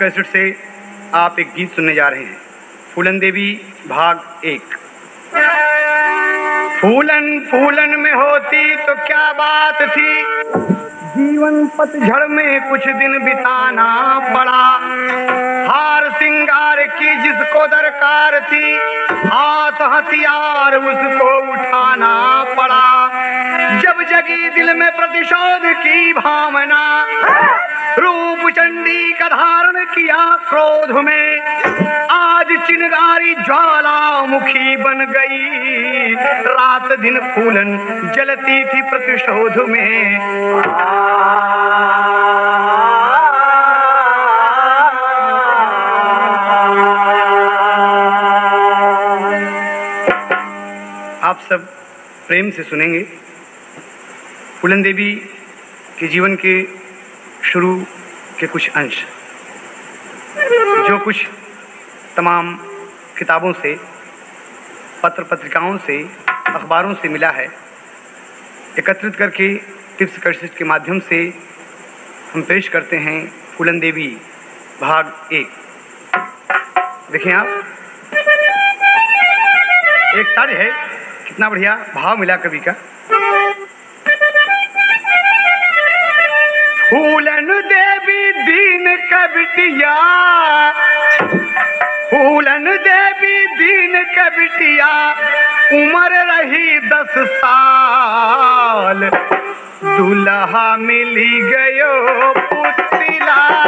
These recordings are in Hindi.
कैसेट से आप एक गीत सुनने जा रहे हैं। फूलन देवी भाग 1। फूलन फूलन में होती तो क्या बात थी, जीवन पतझड़ में कुछ दिन बिताना पड़ा। हार सिंगार की जिसको दरकार थी, हाथ हथियार उसको उठाना पड़ा। जब जगी दिल में प्रतिशोध की भावना, रूप चंडी का धारण किया क्रोध में। आज चिंगारी ज्वालामुखी बन गई, रात दिन फूलन जलती थी प्रतिशोध में। आप सब प्रेम से सुनेंगे फूलन देवी के जीवन के शुरू के कुछ अंश, जो कुछ तमाम किताबों से, पत्र पत्रिकाओं से, अखबारों से मिला है, एकत्रित करके टिप्स कैसेट के माध्यम से हम पेश करते हैं फूलन देवी भाग 1। देखें आप, एक तर्ज है, कितना बढ़िया भाव मिला कवि का। फूलन देवी दीन का बिटिया, फूलन देवी दीन का बिटिया, उम्र रही 10 साल, दुल्हा मिली गयो पुतलाल।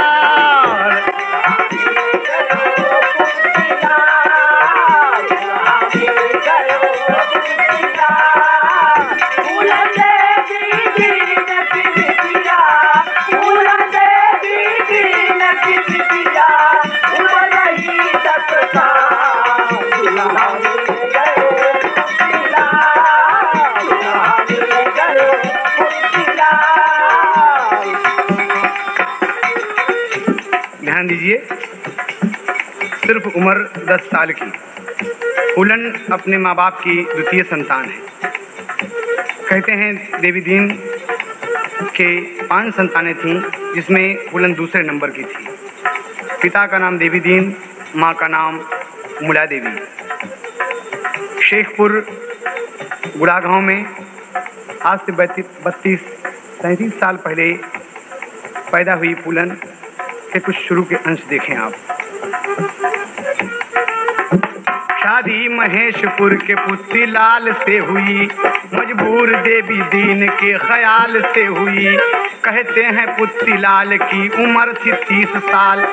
ध्यान दीजिए, सिर्फ उम्र 10 साल की। फूलन अपने माँ बाप की द्वितीय संतान है। कहते हैं देवी दीन के 5 संतानें थीं, जिसमें फूलन दूसरे नंबर की थी। पिता का नाम देवी दीन, माँ का नाम मुला देवी। शेखपुर गुड़ागांव में आज से 32-33 साल पहले पैदा हुई फूलन के कुछ शुरू के अंश देखें आप। शादी महेशपुर के पुतलाल से हुई, मजबूर देवी दीन के ख्याल से हुई। कहते हैं पुतलाल की उम्र थी 30 साल,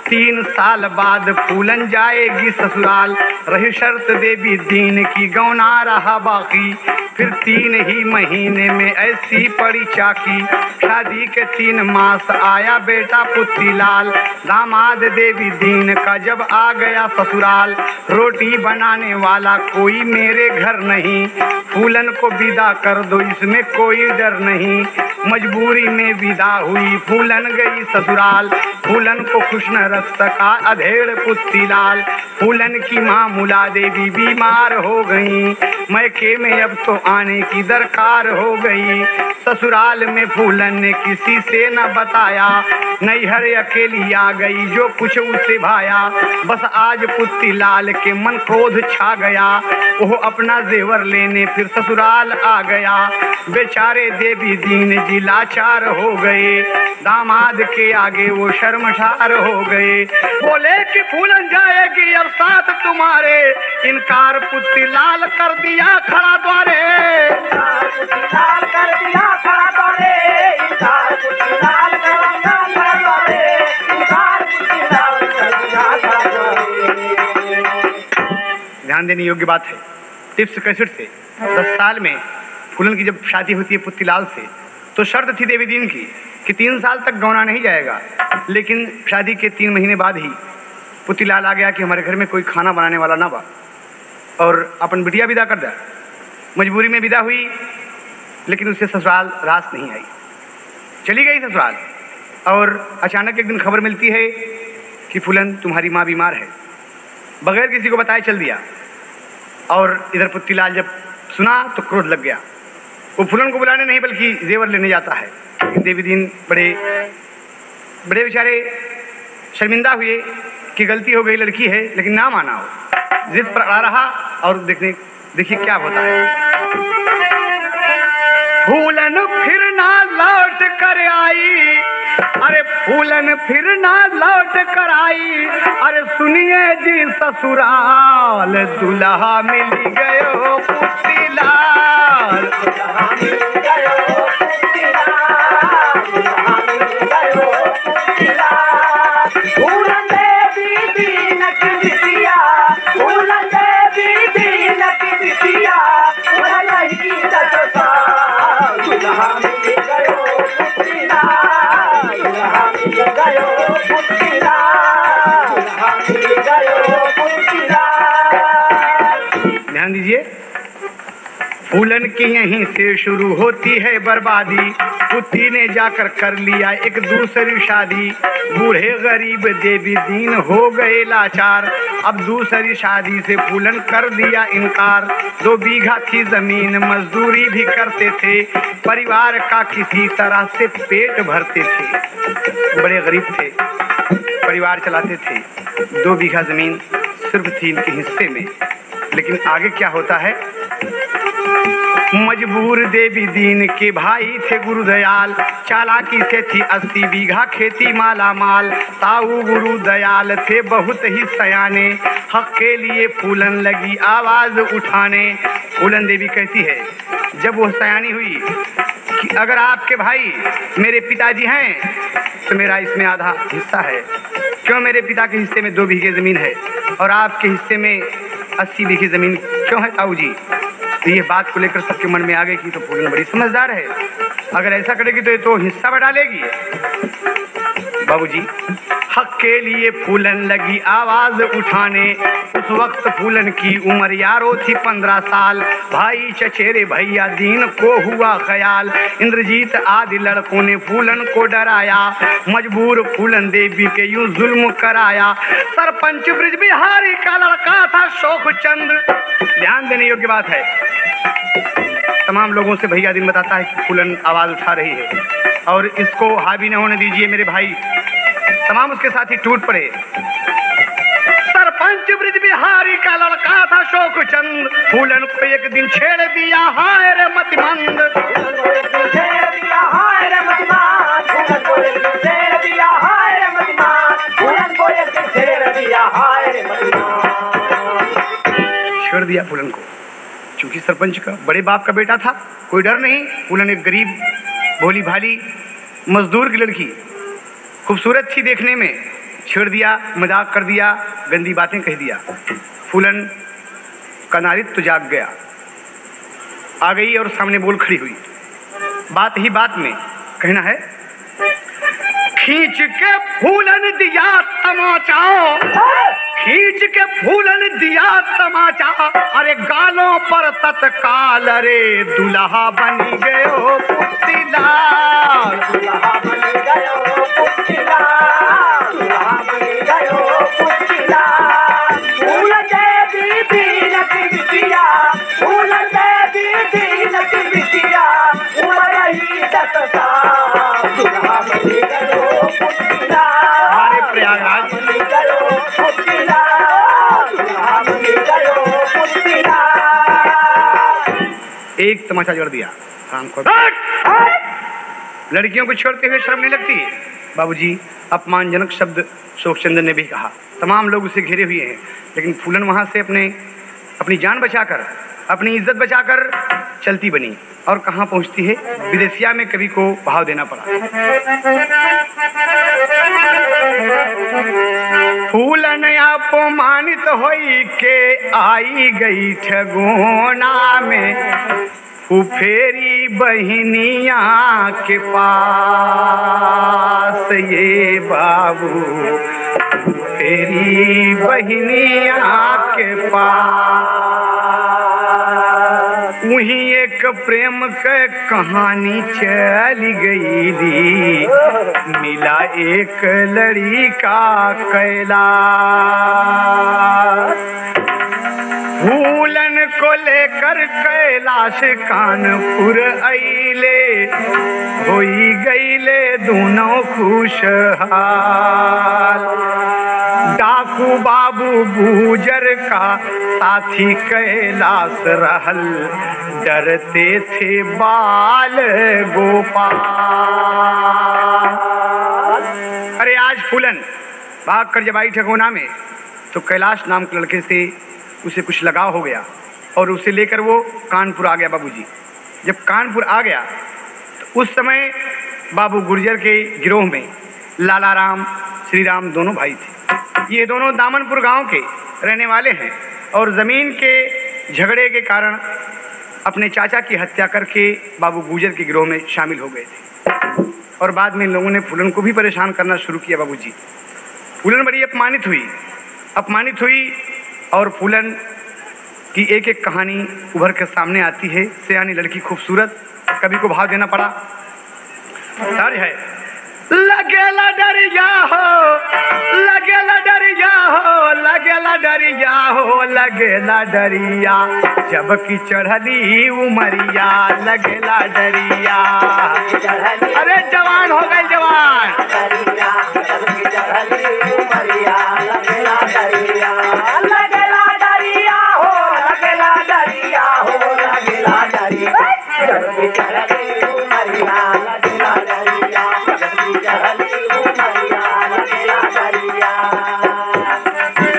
3 साल बाद फूलन जाएगी ससुराल। रही शर्त देवी दीन की, गौना रहा बाकी, फिर 3 ही महीने में ऐसी पड़ी चाकी। शादी के 3 मास आया बेटा पुतलाल, दामाद देवी दीन का जब आ गया ससुराल। रोटी बनाने वाला कोई मेरे घर नहीं, फूलन को विदा कर दो इसमें कोई डर नहीं। मजबूरी में विदा हुई फूलन गई ससुराल, फूलन को खुश न रख सका अधेड़ पुतलाल। फूलन की माँ मुला देवी बीमार हो गई, मैके में अब तो आने की दरकार हो गई। ससुराल में फूलन ने किसी से न बताया, नैहर अकेली आ गई जो कुछ उसे भाया। बस आज पुतलाल के मन क्रोध छा गया, वो अपना जेवर लेने फिर ससुराल आ गया। बेचारे देवी दीन जी लाचार हो गए, दामाद के आगे वो शर्मसार हो गए। बोले कि फूलन जाएगी अब साथ तुम्हारे, इनकार पुतलाल कर दिया खड़ा द्वारे। पुतलाल कर दिया खड़ा द्वारे, इनकार पुतलाल कर दिया खड़ा द्वारे, इनकार पुतलाल कर दिया खड़ा द्वारे। ध्यान देने योग्य बात है, टिप्स कैसेट से 10 साल में फूलन की जब शादी होती है पुतलाल से, तो शर्त थी देवी दीन की कि 3 साल तक गौना नहीं जाएगा। लेकिन शादी के 3 महीने बाद ही पुतलाल आ गया कि हमारे घर में कोई खाना बनाने वाला ना बा, और अपन बिटिया विदा कर दिया। मजबूरी में विदा हुई, लेकिन उससे ससुराल रास नहीं आई, चली गई ससुराल। और अचानक एक दिन खबर मिलती है कि फूलन तुम्हारी माँ बीमार है, बगैर किसी को बताए चल दिया। और इधर पुतलाल जब सुना तो क्रोध लग गया, वो फूलन को बुलाने नहीं बल्कि जेवर लेने जाता है। देवी दीन बड़े बेचारे शर्मिंदा हुए कि गलती हो गई, लड़की है, लेकिन ना माना हो, जिद पर अड़ा रहा। और देखिए क्या होता है। फूलन फिर ना लौट कर आई, अरे फूलन फिर ना लौट कर आई, अरे सुनिए जी ससुराल दुल्हा मिल गयो पुतीलाल, दुल्हा मिल गयो पुतीलाल, दुल्हा मिल गयो पुतीलाल। फूलन देवी दीन की बिटिया, फूलन देवी दीन की बिटिया, लड़की ससुराल दुल्हा मिल गयो पुतीलाल, दुल्हा मिल गयो पुतीलाल, दुल्हा मिल गयो पुतीलाल। ध्यान दीजिए, फूलन की यहीं से शुरू होती है बर्बादी। पुती ने जाकर कर लिया एक दूसरी शादी, बूढ़े गरीब देवी दीन हो गए लाचार। अब दूसरी शादी से फूलन कर दिया इनकार। 2 बीघा थी जमीन, मजदूरी भी करते थे, परिवार का किसी तरह से पेट भरते थे। बड़े गरीब थे, परिवार चलाते थे। 2 बीघा जमीन सिर्फ थी इनके हिस्से में। लेकिन आगे क्या होता है। मजबूर देवी दीन के भाई थे गुरुदयाल, चालाकी से थी 80 बीघा खेती माला माल। ताऊ गुरुदयाल थे बहुत ही सयाने, हक के लिए फूलन लगी आवाज उठाने। फूलन देवी कहती है जब वो सयानी हुई कि अगर आपके भाई मेरे पिताजी हैं तो मेरा इसमें आधा हिस्सा है। क्यों मेरे पिता के हिस्से में 2 बीघे जमीन है और आपके हिस्से में 80 बीघे जमीन क्यों है ताऊ जी। तो ये बात को लेकर सबके मन में आ गई कि तो फूलन बड़ी समझदार है, अगर ऐसा करेगी तो ये तो हिस्सा बढ़ा लेगी। बाबूजी, हक के लिए फूलन लगी आवाज उठाने। उस वक्त फूलन की उम्र यारो थी 15 साल। भाई चचेरे भैया दीन को हुआ ख्याल, इंद्रजीत आदि लड़कों ने फूलन को डराया। मजबूर फूलन देवी के यूं जुल्म कराया। सरपंच ब्रिज बिहारी का लड़का था शोक चंद्र। ध्यान देने योग्य बात है, तमाम लोगों से भैया दिन बताता है कि फूलन आवाज उठा रही है और इसको हावी न होने दीजिए मेरे भाई। तमाम उसके साथी टूट पड़े। सरपंच ब्रिज बिहारी का लड़का था शोक चंद, फूलन को एक दिन छेड़ दिया हाय रे मतिमंद। छेड़ दिया फूलन को, क्योंकि सरपंच का बड़े बाप का बेटा था, कोई डर नहीं। फूलन एक गरीब भोली भाली मजदूर की लड़की, खूबसूरत थी देखने में, छेड़ दिया, मजाक कर दिया, गंदी बातें कह दिया। फूलन का नारित्व जाग गया, आ गई और सामने बोल खड़ी हुई। बात ही बात में कहना है, खींच के फूलन दिया तमाचा, खींच के फूलन दिया तमाचा, अरे गालों पर तत्काल रे दुल्हा बनी गयो पुतीलाल, दुल्हा बनी गयो पुतीलाल, दुल्हा बनी गयो पुतीलाल। फूलन देवी दीन की बिटिया, फूलन देवी दीन की बिटिया, उम्र ही 10 साल, दुल्हा बनी गयो पुतीलाल। हमारे प्रयागराज बनी गयो पुतीलाल, दुल्हा बनी गयो पुतीलाल। एक तमाचा जोड़ दिया राम को। लड़कियों को छोड़ते हुए शर्म नहीं लगती। बाबूजी, अपमानजनक शब्द शोकचंद्र ने भी कहा। तमाम लोग उसे घेरे हुए हैं, लेकिन फूलन वहां से अपनी जान बचाकर, अपनी इज्जत बचाकर चलती बनी। और कहाँ पहुंचती है, विदेशिया में कवि को भाव देना पड़ा। फूलन अपमानित होई के आई गई ठगोना में, फुफेरी बहनिया के पास ये बाबू, फुफेरी बहनिया के पास। वहीं एक प्रेम के कहानी चली गई ली, मिला एक लड़ी का कैलाश। फूलन को लेकर कैलाश कानपुर आइले, होई गईले दोनों खुशहाल। डाकू बाबू गुजर का साथी कैलाश रहल, डरते थे बाल गोपाल। अरे आज फूलन भाग कर जब आई ठगोना में तो कैलाश नाम के लड़के से उसे कुछ लगाव हो गया और उसे लेकर वो कानपुर आ गया। बाबूजी जब कानपुर आ गया तो उस समय बाबू गुर्जर के गिरोह में लाला राम श्री राम दोनों भाई थे। ये दोनों दामनपुर गांव के रहने वाले हैं और ज़मीन के झगड़े के कारण अपने चाचा की हत्या करके बाबू गुर्जर के गिरोह में शामिल हो गए थे। और बाद में इन लोगों ने फूलन को भी परेशान करना शुरू किया। बाबूजी फूलन बड़ी अपमानित हुई और फूलन की एक एक कहानी उभर कर सामने आती है। सयानी लड़की खूबसूरत, कवि को भाव देना पड़ा। तर्ज है लगेला डरिया हो, लगेला डरिया हो, लगेला डरिया हो, लगेला डरिया जबकि चढ़ली उमरिया, लगेला डरिया। अरे जवान हो गए जवान,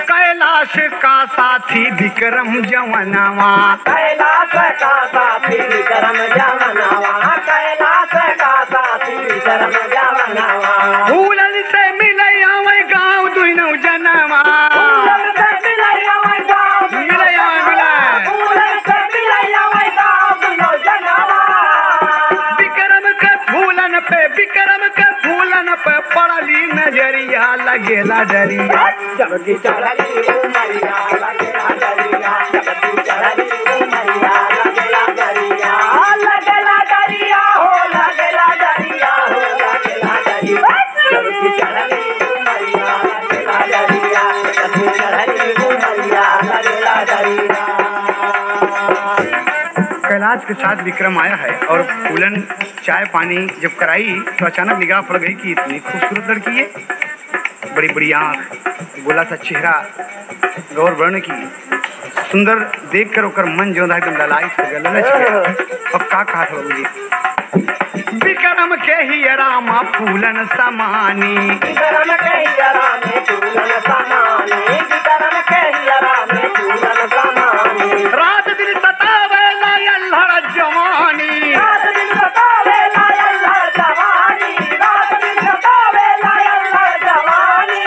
कैलाश का साथी विक्रम जवनवा, कैलाश का साथी विक्रम जवनवा, कैलाश का साथी विक्रम जवनवा। फूलन से मिले आवे गाँव दुनू जनवा, फूलन से मिले आवे गाँव फूलन से मिले आवे गाँव दुनू जनवा। विक्रम के फूलन पे पड़ली नजरिया, लगेला डरिया जबकि चढ़ली उमरिया, लगेला डरिया जबकि चढ़ली उमरिया, लगेला डरिया। लगेला डरिया हो, लगेला डरिया हो, लगेला डरिया जबकि चढ़ली उमरिया, लगेला डरिया जबकि चढ़ली उमरिया, लगेला डरिया। कैलाश के साथ विक्रम आया है और फूलन चाय पानी जब कराई तो अचानक निगाह पड़ गई कि इतनी खूबसूरत लड़की है, बड़ी बड़ी आँख, गोला सा चेहरा, गौर वर्ण की, सुंदर देख कर ओकर मन जो एकदम ललायत हो गया, ललच गया। अब का कहा था बाबूजी, विक्रम के ही रामा फूलन समानी, विक्रम के हियरा में फूलन समानी, विक्रम के हियरा में फूलन समानी। रात दिन सतावे अल्हड़ जवानी, रात दिन सतावे अल्हड़ जवानी, रात दिन सतावे अल्हड़ जवानी।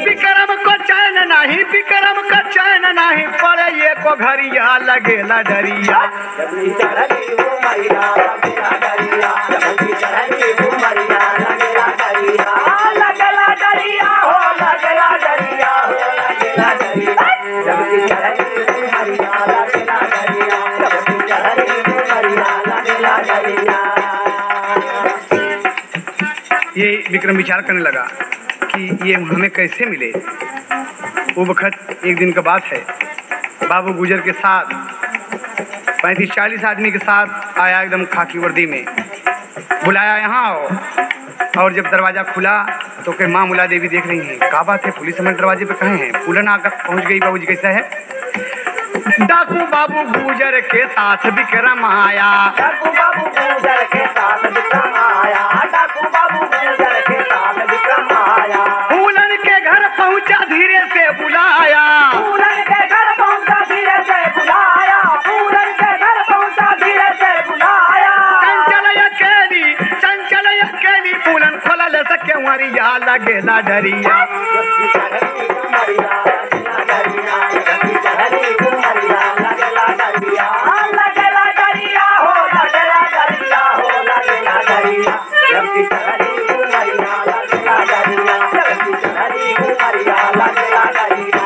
विक्रम को चैन नहीं, विक्रम का चैन नहीं पड़े ये को घरिया, लगेला डरिया जबकि चढ़ली उमरिया, लगेला डरिया जबकि चढ़ली उमरिया, लगेला डरिया। लगेला डरिया हो, लगेला डरिया हो, लगेला डरिया जबकि चढ़ली उमरिया, लगेला डरिया जबकि चढ़ली उमरिया, लगेला डरिया। ये विक्रम विचार करने लगा कि ये हमें कैसे मिले। वो वक्त एक दिन का बात है, बाबू गुजर के साथ 35-40 आदमी के साथ आया, एकदम खाकी वर्दी में, बुलाया यहाँ आओ। और जब दरवाजा खुला तो के माँ मुला देवी देख रही हैं, क्या बात है पुलिस हमारे दरवाजे पे कहाँ हैं। फूलन आकर पहुँच गई, बाबूजी कैसा है। डाकू बाबू गुजर के साथ विक्रम आया, डाकू बाबू गुजर के साथ विक्रम आया, डाकू बाबू गुजर के साथ विक्रम आया। फूलन के घर पहुँचा धीरे से बुलाया, फूलन के घर पहुंचा धीरे से बुलाया, फूलन के घर पहुंचा धीरे से बुलाया। चंचल अकेली फूलन खोलल सके वरिया, लगेला डरिया जबकि चढ़ली उमरिया, लगेला डरिया जबकि चढ़ली उमरिया, लगेला डरिया। लगेला डरिया हो, लगेला डरिया हो, लगेला डरिया जबकि चढ़ली उमरिया, लगेला डरिया जबकि चढ़ली उमरिया, लगेला डरिया।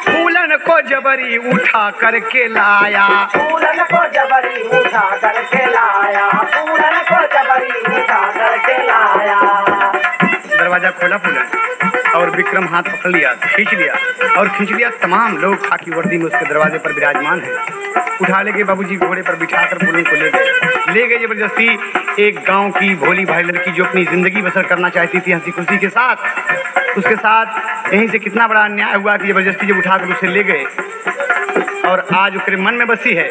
फूलन को जबरी उठा करके लाया, फूलन को जबरी उठा करके लाया, फूलन को जबरी उठा करके लाया। दरवाजा खोला फूलन और विक्रम हाथ पकड़ लिया, खींच लिया और खींच लिया। तमाम लोग खाकी वर्दी में उसके दरवाजे पर विराजमान हैं। उठा ले गए बाबूजी, घोड़े पर बिठाकर फूलन को ले गए जबरदस्ती एक गांव की भोली भाई लड़की जो अपनी जिंदगी बसर करना चाहती थी हंसी खुशी के साथ, उसके साथ यहीं से कितना बड़ा अन्याय हुआ कि जबरदस्ती जब उठाकर उसे ले गए और आज उसके मन में बसी है।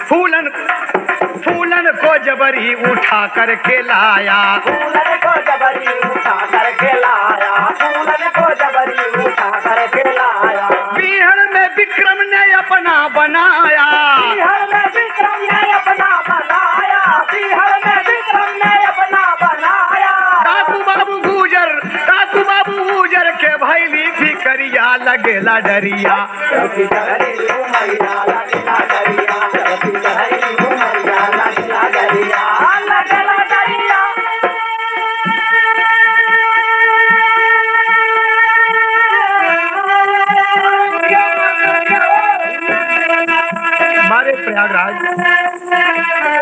फूलन को जबरी उठा कर के लाया, फूलन को जबरी उठा कर के लाया, फूलन को जबरी उठा कर के लाया। बिहड़ में विक्रम ने अपना बनाया, बिहड़ में विक्रम ने अपना बनाया, बिहड़ में विक्रम ने अपना बनाया। डाकू बाबू गुजर के भैली फिकरिया लगेला डरिया, हमारे प्रयागराज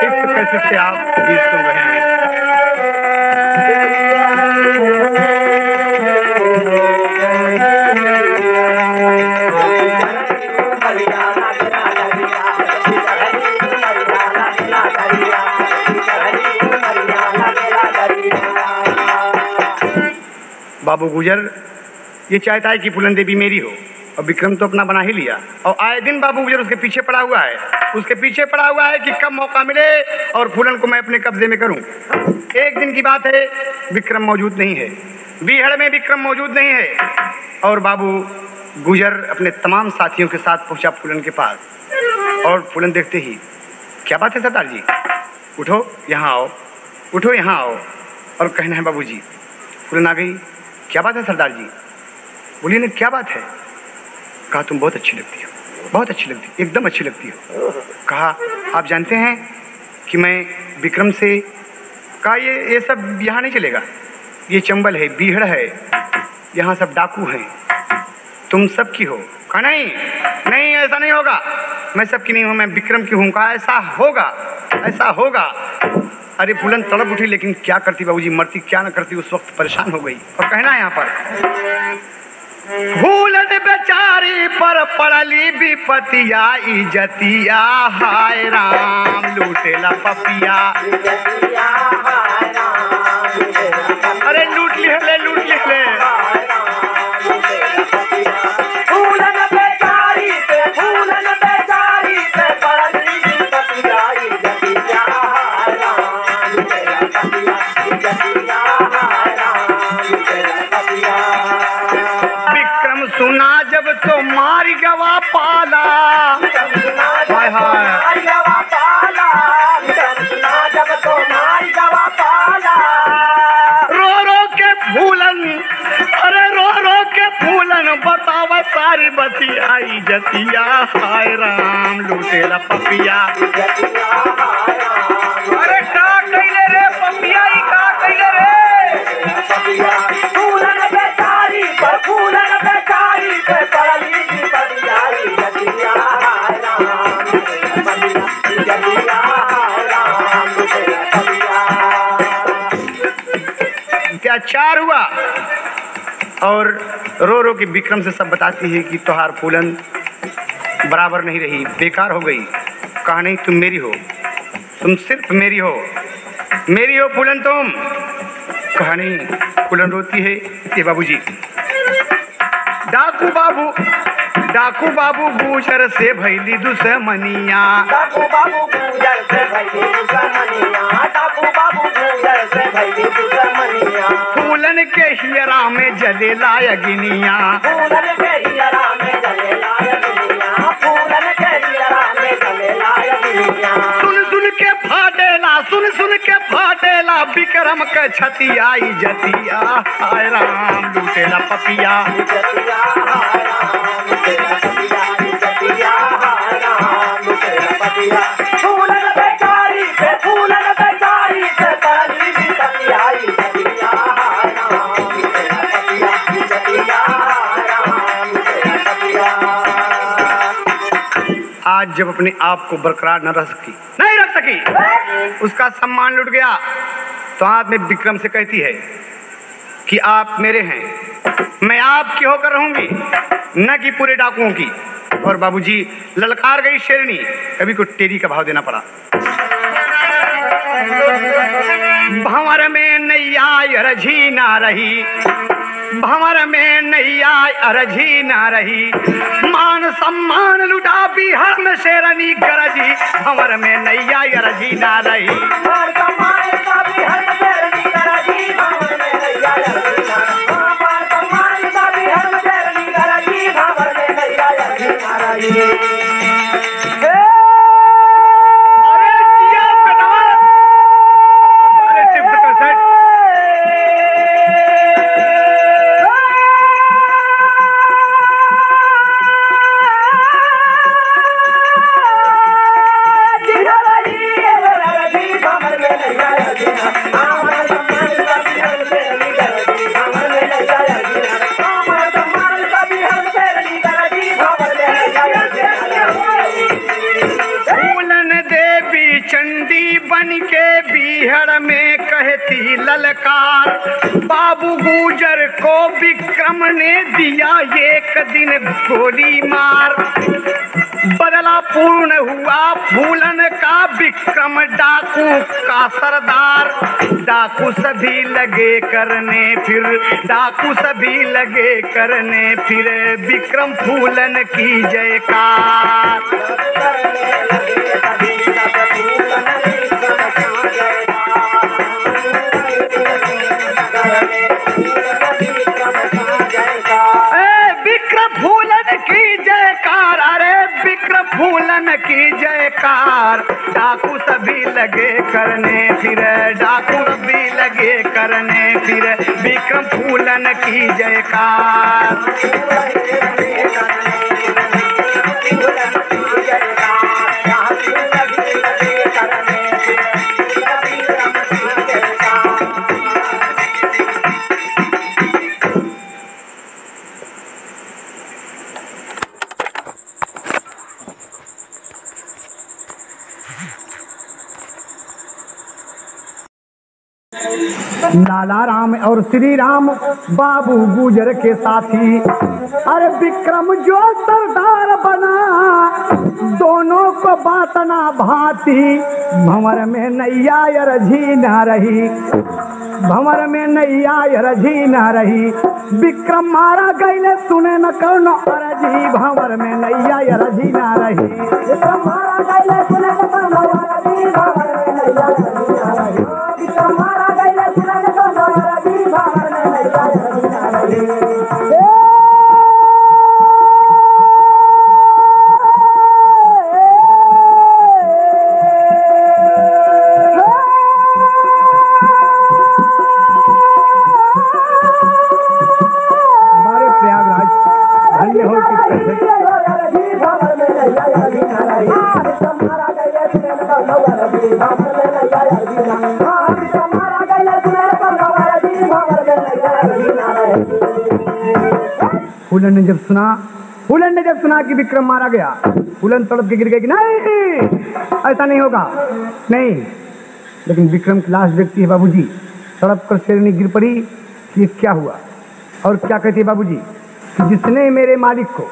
कैसे से आप गीत सुन रहे हैं। बाबू गुजर ये चाहता है कि फूलन देवी मेरी हो और विक्रम तो अपना बना ही लिया और आए दिन बाबू गुजर उसके पीछे पड़ा हुआ है कि कब मौका मिले और फूलन को मैं अपने कब्जे में करूं। एक दिन की बात है, विक्रम मौजूद नहीं है, बीहड़ में विक्रम मौजूद नहीं है और बाबू गुजर अपने तमाम साथियों के साथ पहुंचा फूलन के पास और फूलन देखते ही, क्या बात है सरदार जी, उठो यहाँ आओ, उठो यहाँ आओ और कहना है बाबूजी। फूलन आ गई, क्या बात है सरदार जी? बोलिए ना क्या बात है? कहा तुम बहुत अच्छी लगती हो, बहुत अच्छी लगती, एकदम अच्छी लगती हो। कहा आप जानते हैं कि मैं विक्रम से, कहा ये सब यहाँ नहीं चलेगा, ये चंबल है, बीहड़ है, यहाँ सब डाकू हैं, तुम सब की हो। कहा नहीं नहीं ऐसा नहीं होगा, मैं सबकी नहीं हूँ, मैं विक्रम की हूँ। कहा ऐसा होगा, ऐसा होगा। अरे फूलन तड़प उठी, लेकिन क्या करती बाबूजी, मरती क्या न करती, उस वक्त परेशान हो गई। और कहना है यहाँ पर, फूलन बेचारी पर पड़ली विपतिया, इजतिया हाय राम, लूटेला पपिया। अरे लूट ले फूलन बेचारी पे, फूलन बेचारी पे पड़ली विपतिया, इजतिया हाय राम, लूटेला पपिया, इजतिया हाय राम, लूटेला पपिया। विक्रम सुना जब तो मार गवा पाला, हाय हाय गवा पाला, सुना जब तो मार गवा पाला। रो के फूलन, अरे रो के फूलन बतावा सारी बतिया, इजतिया हाय राम, लूटेला पपिया। अरे का कइले रे पपिया, ई का कइले रे? फूलन बेचारी पर, फूलन बेचारी पे पड़ली विपतिया, इजतिया हाय राम, इजतिया हाय राम, इजतिया। अत्याचार हुआ और रो के विक्रम से सब बताती है कि तोहार फूलन बराबर नहीं रही, बेकार हो गई। कहा नहीं तुम मेरी हो, तुम सिर्फ मेरी हो, मेरी हो फूलन तुम। कहा नहीं, फूलन रोती है, ये बाबूजी। डाकू बाबू गुजर से भैली दुश्मनिया, डाकू बाबू गुजर से भैली दुश्मनिया, डाकू बाबू गुजर से भैली दुश्मनिया। फूलन के हियरा में जले लायगिनिया, फूलन के हियरा में जले लायगिनिया, फूलन के हियरा में जले लायगिनिया। सुन के फाटेला विक्रम के छतिया, इजतिया हाय राम, लूटेला पपिया। इजतिया हाय राम, लूटेला पपिया, इजतिया हाय राम, लूटेला पपिया। फूलन बेचारी पे, फूलन बेचारी पे पड़ली विपतिया, इजतिया हाय राम, लूटेला पपिया, इजतिया हाय राम, लूटेला पपिया। आज जब अपने आप को बरकरार न रख सकी, नहीं रख सकी, उसका सम्मान लुट गया, तो हाथ में विक्रम से कहती है, कि आप मेरे हैं, मैं आपकी होकर रहूंगी, न कि पूरे डाकुओं की। और बाबूजी ललकार गई शेरनी, कभी को टेरी का भाव देना पड़ा। भंवर में नैया अरझी ना रही, भंवर में नैया अरझी ना रही, मान सम्मान लुटा बिहार में शेरनी गरजी। भंवर में नैया अरझी ना रही, ललकार बाबू गुजर को विक्रम ने दिया एक दिन गोली मार। बदला पूर्ण हुआ फूलन का विक्रम डाकू का सरदार। डाकू सभी लगे करने फिर, डाकू सभी लगे करने फिर, विक्रम फूलन की जयकार। विक्रम फूलन की जयकार, अरे विक्रम फूलन की जयकार। डाकू सभी लगे करने फिर, डाकू सभी लगे करने फिर, विक्रम फूलन की जयकार। लाला राम और श्री राम बाबू गुजर के साथी। अरे विक्रम जो सरदार बना, दोनों को बात ना भाती। भंवर में नैया अरझी ना रही, भंवर में नैया अरझी ना रही। विक्रम मारा गईले सुने न कौन अरजी। भंवर में नैया अरझी ना रही, विक्रम मारा गईले सुने न कौन अरजी। भंवर में नैया अरझी ना रही, विक्रम मारा गईले सुने न कौन अरजी। भंवर में नैया अरझी ना रही। फूलन ने जब सुना कि विक्रम मारा गया, फूलन तड़प के गिर गए कि नहीं ऐसा नहीं होगा, नहीं। लेकिन विक्रम की लाश देखती है बाबूजी, तड़प कर शेरनी गिर पड़ी। ये क्या हुआ? और क्या कहती है बाबूजी कि जिसने मेरे मालिक को,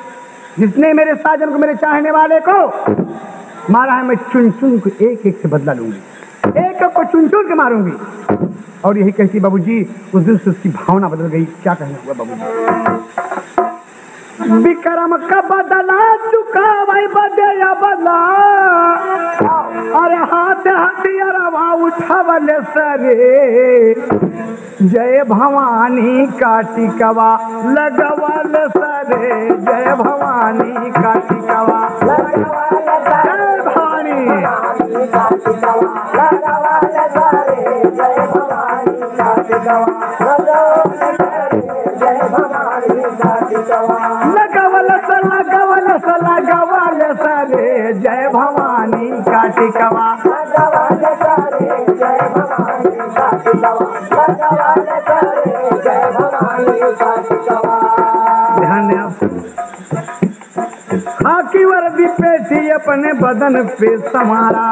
जिसने मेरे साजन को, मेरे चाहने वाले को मारा है, मैं चुन चुन को एक एक से बदला लूंगी, एक एक को चुन चुन के मारूंगी। और यही कहती बाबूजी, उस दिन से उसकी भावना बदल गई। क्या कहना हुआ बाबूजी? विक्रम का बदला चुका भाई बदया बदला। अरे हाथ हथियारवा उठावले सरे, जय भवानी काटिकवा लगवल सरे। जय भवानी काटिकवा लगवल, जय भवानी काटिकवा लगवल सरे। जय भवानी काटिकवा लगवल सरे। जय भवानी काटिकवा लगवल सरे। जय भवानी काटिकवा लगवल सरे। जय भवानी काटिकवा लगवल सरे। जय भवानी काटिकवा। ध्यान दें आप, खाकी वर्दी पेटी अपने बदन पे समारा।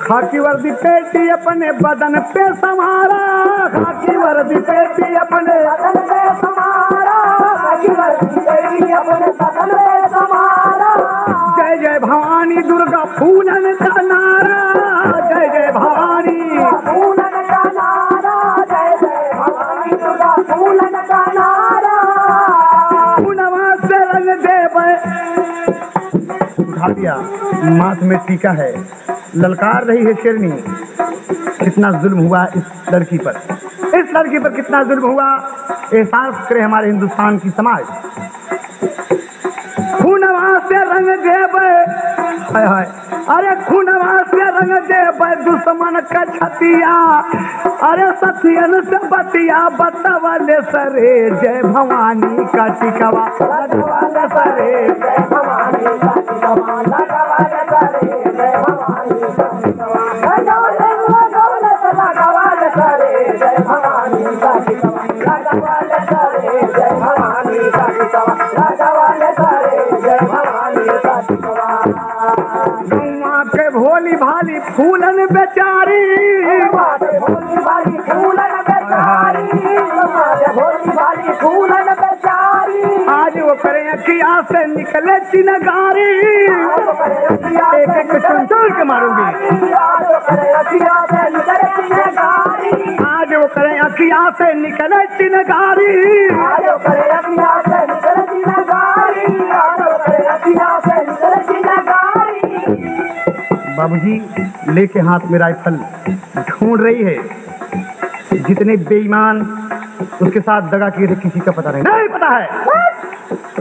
खाकी वर्दी पेटी अपने बदन पे समारा, खाकी वर्दी पेटी अपने बदन पे समारा, खाकी वर्दी पेटी अपने बदन पे समारा। जय जय भवानी दुर्गा फूलन का नारा, जय जय भवानी फूलन का नारा, जय जय भवानी दुर्गा फूलन का नारा। पूनवा से रंग देव उठा दिया, माथ में टीका है, ललकार रही है शेरनी। कितना जुल्म हुआ इस लड़की पर, इस लड़की पर कितना जुल्म हुआ, एहसास करे हमारे हिंदुस्तान की समाज। खूनवा से रंग देव, हाय हाय, अरे खूनवा से रंग देव दुश्मन का छतिया, अरे सतियन से बतिया बतावले सरे, जय भवानी का टिकवा लगवाले सरे, जय भवानी का टिकवा लगवाले सरे, जय भवानी का टिकवा लगवाले सरे, जय भवानी का टिकवा लगवाले सरे, जय भवानी का टिकवा लगवाले सरे, जय भवानी का टिकवा। गौवा के भोली भाली फूलन बेचारी, भोली भाली फूलन बेचारी, भोली भाली फूलन बेचारी। आज वो करे अखिया से निकले चिनगारी, एक एक चुन चुन के मारूंगी। आज वो करे अखिया से निकले चिनगारी, आज वो करे अखिया से निकले चिनगारी, आज वो करे अखिया से निकले चिनगारी, आज वो करे अखिया से निकले चिनगारी। बाबूजी लेके हाथ में राइफल ढूंढ रही है, जितने बेईमान उसके साथ दगा किए थे किसी का पता नहीं पता है,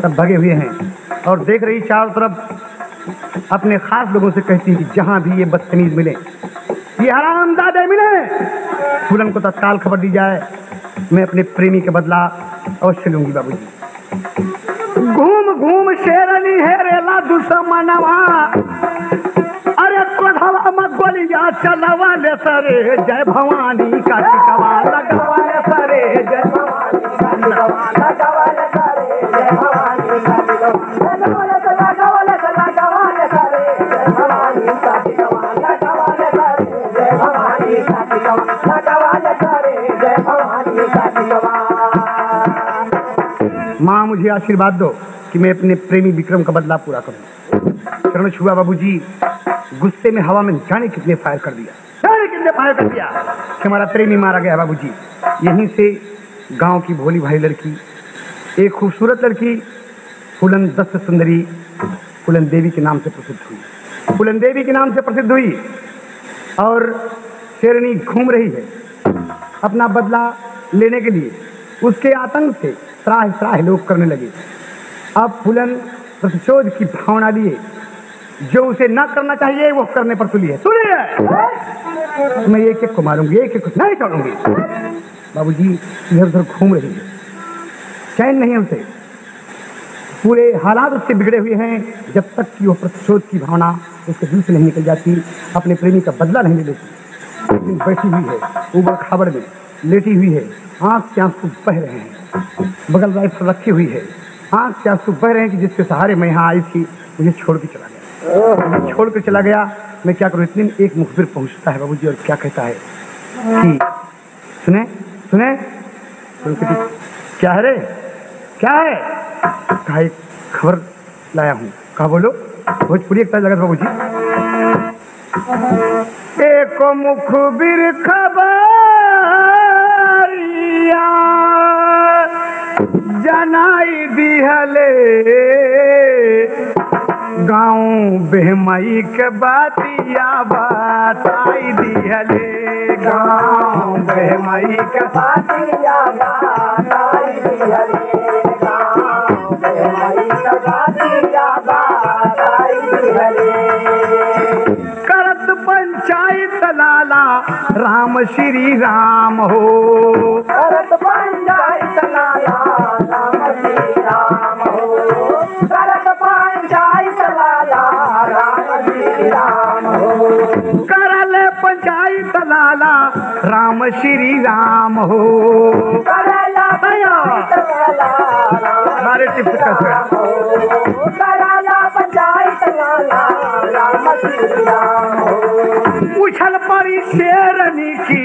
सब भगे हुए हैं। और देख रही चारों तरफ, अपने खास लोगों से कहती है कि जहां भी ये बदतमीज मिले, ये हरामजादे मिले, फूलन को तत्काल खबर दी जाए, मैं अपने प्रेमी का बदला अवश्य लूंगी। बाबूजी घूम घूम शेरनी हेरेला दुश्मनवा, अरे कोढ़वा में गोलियां चलवाले सरे, जय भवानी का टिकवा लगवाले सरे, जय भवानी का टिकवा लगवाले सरे, जय भवानी का टिकवा लगवाले सरे, जय भवानी का टिकवा लगवाले सरे, जय भवानी का टिकवा लगवाले सरे, जय भवानी का टिकवा। माँ मुझे आशीर्वाद दो कि मैं अपने प्रेमी विक्रम का बदला पूरा करूं। चरण छुआ बाबूजी, गुस्से में हवा में जाने कितने फायर कर दिया, जाने कितने फायर कर दिया कि हमारा प्रेमी मारा गया। बाबूजी यहीं से गांव की भोली भाई लड़की, एक खूबसूरत लड़की फूलन दस्त सुंदरी फूलन देवी के नाम से प्रसिद्ध हुई, फूलन देवी के नाम से प्रसिद्ध हुई। और शेरनी घूम रही है अपना बदला लेने के लिए, उसके आतंक से त्राह त्राह लोग करने लगे। अब फूलन प्रतिशोध की भावना लिए, जो उसे न करना चाहिए वो करने पर तुली है। सुनिए, मैं एक एक को मारूंगी, एक एक को नहीं छोड़ूंगी। बाबूजी इधर उधर घूम रही है, चैन नहीं है उसे, पूरे हालात उससे बिगड़े हुए हैं। जब तक कि वो प्रतिशोध की भावना उसके दिल से नहीं निकल जाती, अपने प्रेमी का बदला नहीं ले लेती। एक दिन बैठी हुई है ऊबड़ खाबड़ में, लेटी हुई है, आंख से आंसू बह रहे हैं, बगल राइफल रखी हुई है, आंख से आंसू बह रहे हैं कि जिसके सहारे मैं यहाँ आई थी मुझे छोड़ के चला गया, छोड़ कर चला गया। मैं क्या करूँ। इतने एक मुखबिर पहुँचता है बाबूजी और क्या कहता है कि सुने सुने, क्या है रे, क्या है? कहा एक खबर लाया हूँ। कहा बोलो। भोजपुरी एक लगा बाबूजी। एक मुखबिर खबरिया जनाई दिहले, गाँव बेहमई के बातिया बताई दिहले, गाँव बेहमई के बातिया बताई दिहले, गाँव बेहमई के बातिया बताई दिहले। करत पंचायत लाला राम श्री राम हो, करत पंचायत लाला राम श्री राम हो, करत पंचायत लाला राम श्री राम हो, करल पंचायत लाला राम श्री राम हो। करला पंचायत लाला हमारे टिप्स का करला पंचायत लाला राम श्री राम हो। पानी शेरनी की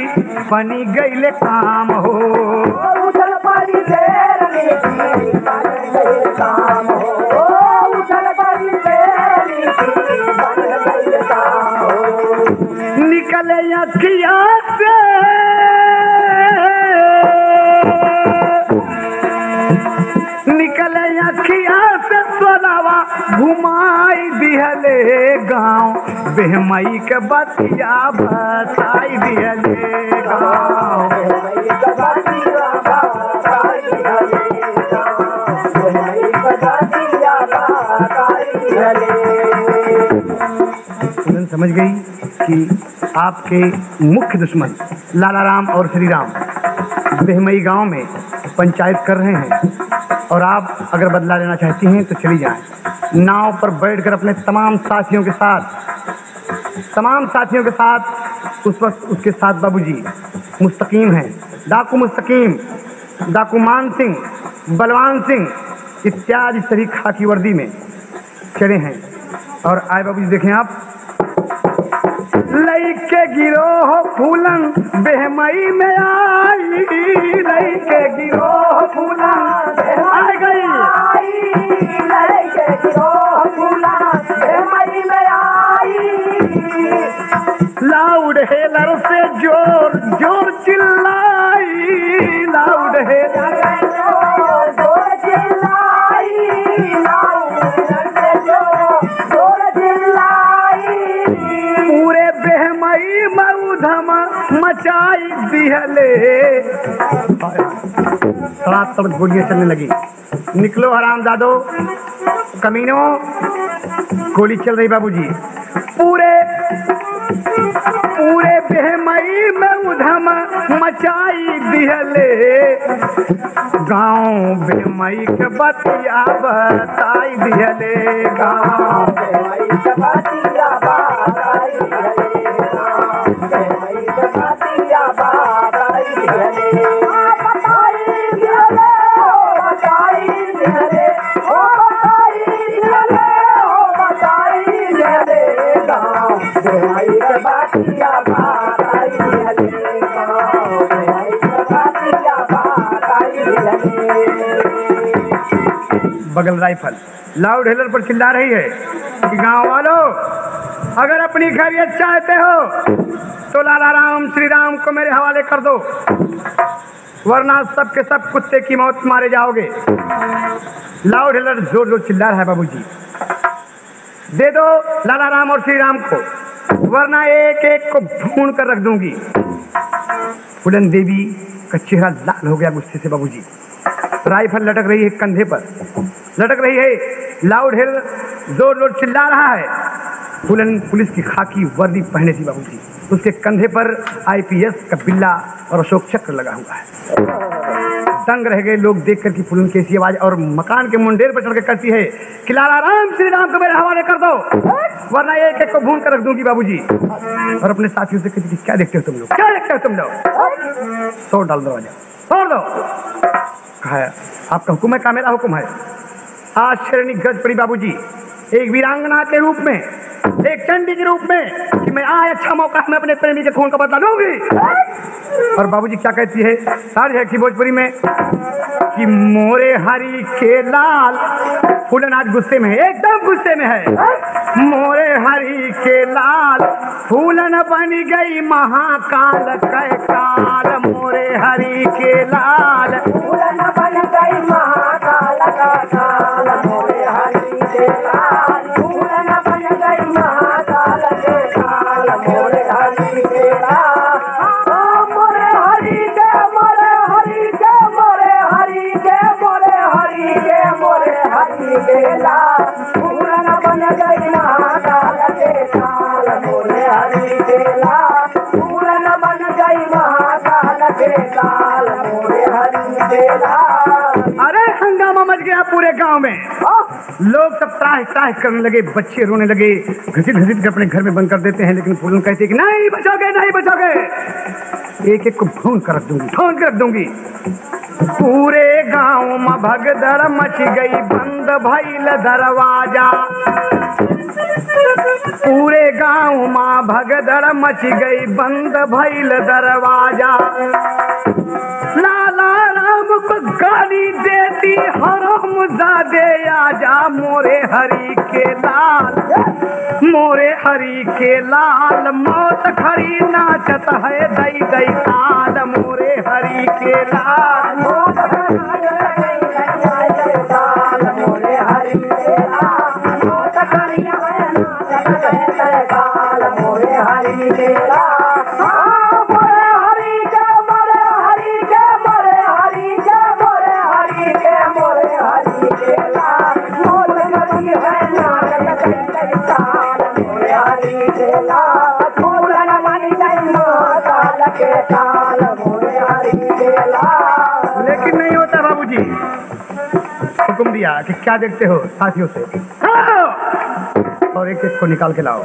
बनी गईले काम हो। उछल पानी शेरनी की बन गई काम हो। उछल पानी शेरनी की बन गई काम हो। निकले अखिया से निकले अखिया से सोनावा घुमाई दिहले गाँव बेहमई के बतिया बताई दिहले गाँव। समझ गई कि आपके मुख्य दुश्मन लाला राम और श्री राम बेहमई गांव में पंचायत कर रहे हैं और आप अगर बदला लेना चाहती हैं तो चली जाएं। नाव पर बैठकर अपने तमाम साथियों के साथ उस वक्त उसके साथ बाबूजी मुस्तकीम हैं, डाकू मुस्तकीम, डाकू मान सिंह, बलवान सिंह इत्यादि सभी खाकी वर्दी में चढ़े हैं। और आए बाबूजी देखें आप, लइके गिरोह फूलन बेहमई में आई, लइके गिरोह फूलन आ गई, लइके गिरोह फूलन बेहमई में आई। लाउड हेलर से जोर जोर चिल्लाई, लाउड हेलर जोर चिल्लाई, लाउड से जोर चिल्लाई। पूरे बेहमई मऊधम मचाई दिहले। तड़ातड़ गोलियां चलने लगी। निकलो हरामजादो, कमीनों, गोली चल रही बाबूजी। पूरे बेहमई में उधम मचाई दिहले गाँव बेहमई के बतिया बताई दिहले गाँव बेहमई के बतिया बताई दिहले, बेहमई के बतिया बताई दिहले। बताई दिहले, बताई दिहले, बताई दिहले, बताई दिहले गाँव बेहमई के बतिया बताई दिहले, गाँव बेहमई के बतिया बताई दिहले। बगल राइफल लाउड हेलर पर चिल्ला रही है कि गांव वालों, अगर अपनी खैरियत चाहते हो तो लाला राम श्री राम को मेरे हवाले कर दो, वरना सब के सब कुत्ते की मौत मारे जाओगे। लाउड हेलर जोर जोर चिल्ला रहा है बाबूजी, दे दो लाला राम और श्री राम को, वरना एक एक को भून कर रख दूंगी। फूलन देवी का चेहरा लाल हो गया गुस्से से बाबूजी। राइफल लटक रही है कंधे पर, लटक रही है। लाउड हेलर जोर जोर चिल्ला रहा है। फूलन पुलिस की खाकी वर्दी पहने थी बाबूजी, उसके कंधे पर आईपीएस का बिल्ला और अशोक चक्र लगा हुआ है। दंग रह गए लोग देखकर कि फूलन की ऐसी आवाज और मकान के मुंडेर पर चढ़कर कहती है कि लाला राम श्री राम को मेरे हवाले कर दो, वरना एक एक को भून कर रख दूंगी बाबूजी। और अपने साथियों से कहती, क्या देखते हो तुम लोग, क्या देखते हो तुम लोग, तोड़ डाल दरवाजा, तोड़ दो। कहा आपका हुक्म है, का मेरा हुक्म है। आज शेरनी गरज पड़ी बाबूजी, एक वीरांगना के रूप में, एक चंडी के रूप में, कि मैं आज अच्छा मौका मैं अपने प्रेमी के खून का बदला लूंगी। और बाबूजी क्या कहती है सारी है कि भोजपुरी में कि मोरे हरी के लाल। फूलन आज गुस्से में है, एकदम गुस्से में है। मोरे हरी के लाल फूलन बन गई महाकाल कै काल, मोरे हरी के लाल फूलन बन गई महाकाल का काल, मोरे हरी के लाल फूलन बन गई महाकाल के काल, मोरे हरी के लाल। मोरे हरी के, मोरे हरी के, मोरे हरी के, मोरे हरी के, मोरे हरी के लाल फूलन बन गई महाकाल के काल, मोरे हरी के लाल फूलन बन गई महाकाल के काल, मोरे हरी के लाल। अरे हंगामा मच गया पूरे गांव में। लोग सब त्राह त्राह करने लगे, बच्चे रोने लगे, घसीट घसीट कर अपने घर में बंद कर देते हैं। लेकिन फूलन कहते हैं कि नहीं बचोगे, नहीं बचोगे, एक एक को भून कर रख दूंगी, भून कर रख दूंगी। पूरे गांव में भगदड़ मच गई, बंद भइल दरवाजा। पूरे गांव में भगदड़ मच गई, बंद भइल दरवाजा। लाला राम को गाली देती, हरामजादे आजा मोरे हरि के लाल, मोरे हरि के लाल। मौत खड़ी नाचत है दई दई ताल, मोरे हरि के लाल। मौत खड़ी नाचत ताल, मोरे हरि के लाल। मौत खड़ी नाचत ताल, मोरे हरि के लाल। लेकिन नहीं होता बाबूजी। हुक्म दिया कि क्या देखते हो साथियों से, और एक एक को निकाल के लाओ।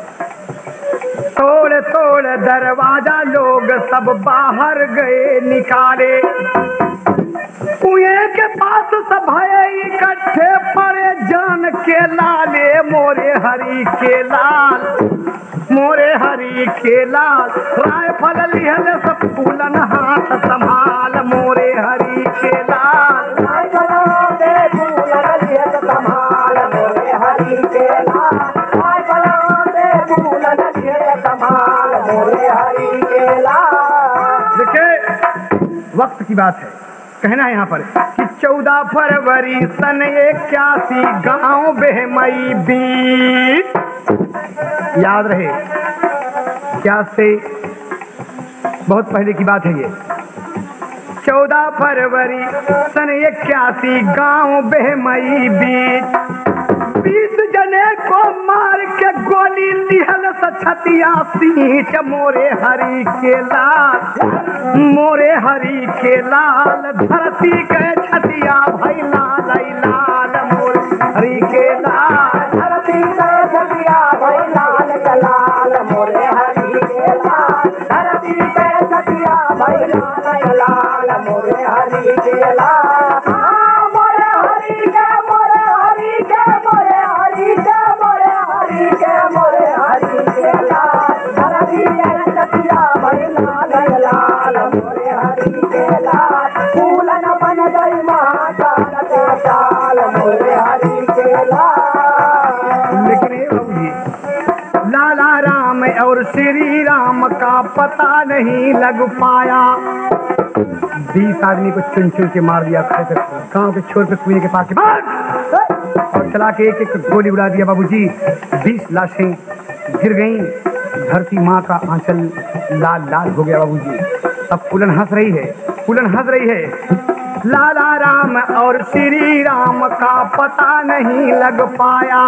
तोड़ तोड़ दरवाजा लोग सब बाहर गए निकाले। कुएं के पास सब भये इकट्ठे पड़े, जान के लाले मोरे हरि के लाल, मोरे हरि के लाल। राइफल लिहल सब फूलन हाथ संभाल, मोरे हरि के लाल। राइफल दे फूलन लिहल संभाल, मोरे हरि के लाल। राइफल दे फूलन लिहल संभाल, मोरे हरि के लाल। देखिए वक्त की बात है, कहना है यहाँ पर कि 14 फरवरी सन 81 गांव बेहमई बीत। याद रहे क्या से बहुत पहले की बात है ये। 14 फरवरी सन 81 गांव बेहमई बीत। 20 जने को मार के गोली लिहल छतिया सींच, मोरे हरि के लाल, मोरे हरि के लाल। धरती के छतिया भई लाल लाल, मोरे हरि के लाल। धरती के छतिया भई लाल लाल, मोरे हरि के लाल। धरती के छतिया भई लाल लाल, मोरे हरि के लाल। मोरे हरि के, मोरे हरि के, मोरे हरि के, मोरे हरि के, मोरे हरि के लाल। धरती के छतिया भई लाल लाल, मोरे हरि के लाल। फूलन बन गई महाकाल के चाल, मोरे हरि के लाल। लेकिन हे बाबूजी, लाला राम और श्री राम का पता नहीं लग पाया। 20 आदमी को चुन चुन के मार दिया, गांव के छोर पे कुएं के पास के बाद, और चला के एक एक गोली उड़ा दिया बाबूजी। 20 लाशें गिर गईं। धरती माँ का आंचल लाल लाल हो गया बाबूजी। अब फूलन हंस रही है, फूलन हंस रही है। लाला राम और श्री राम का पता नहीं लग पाया।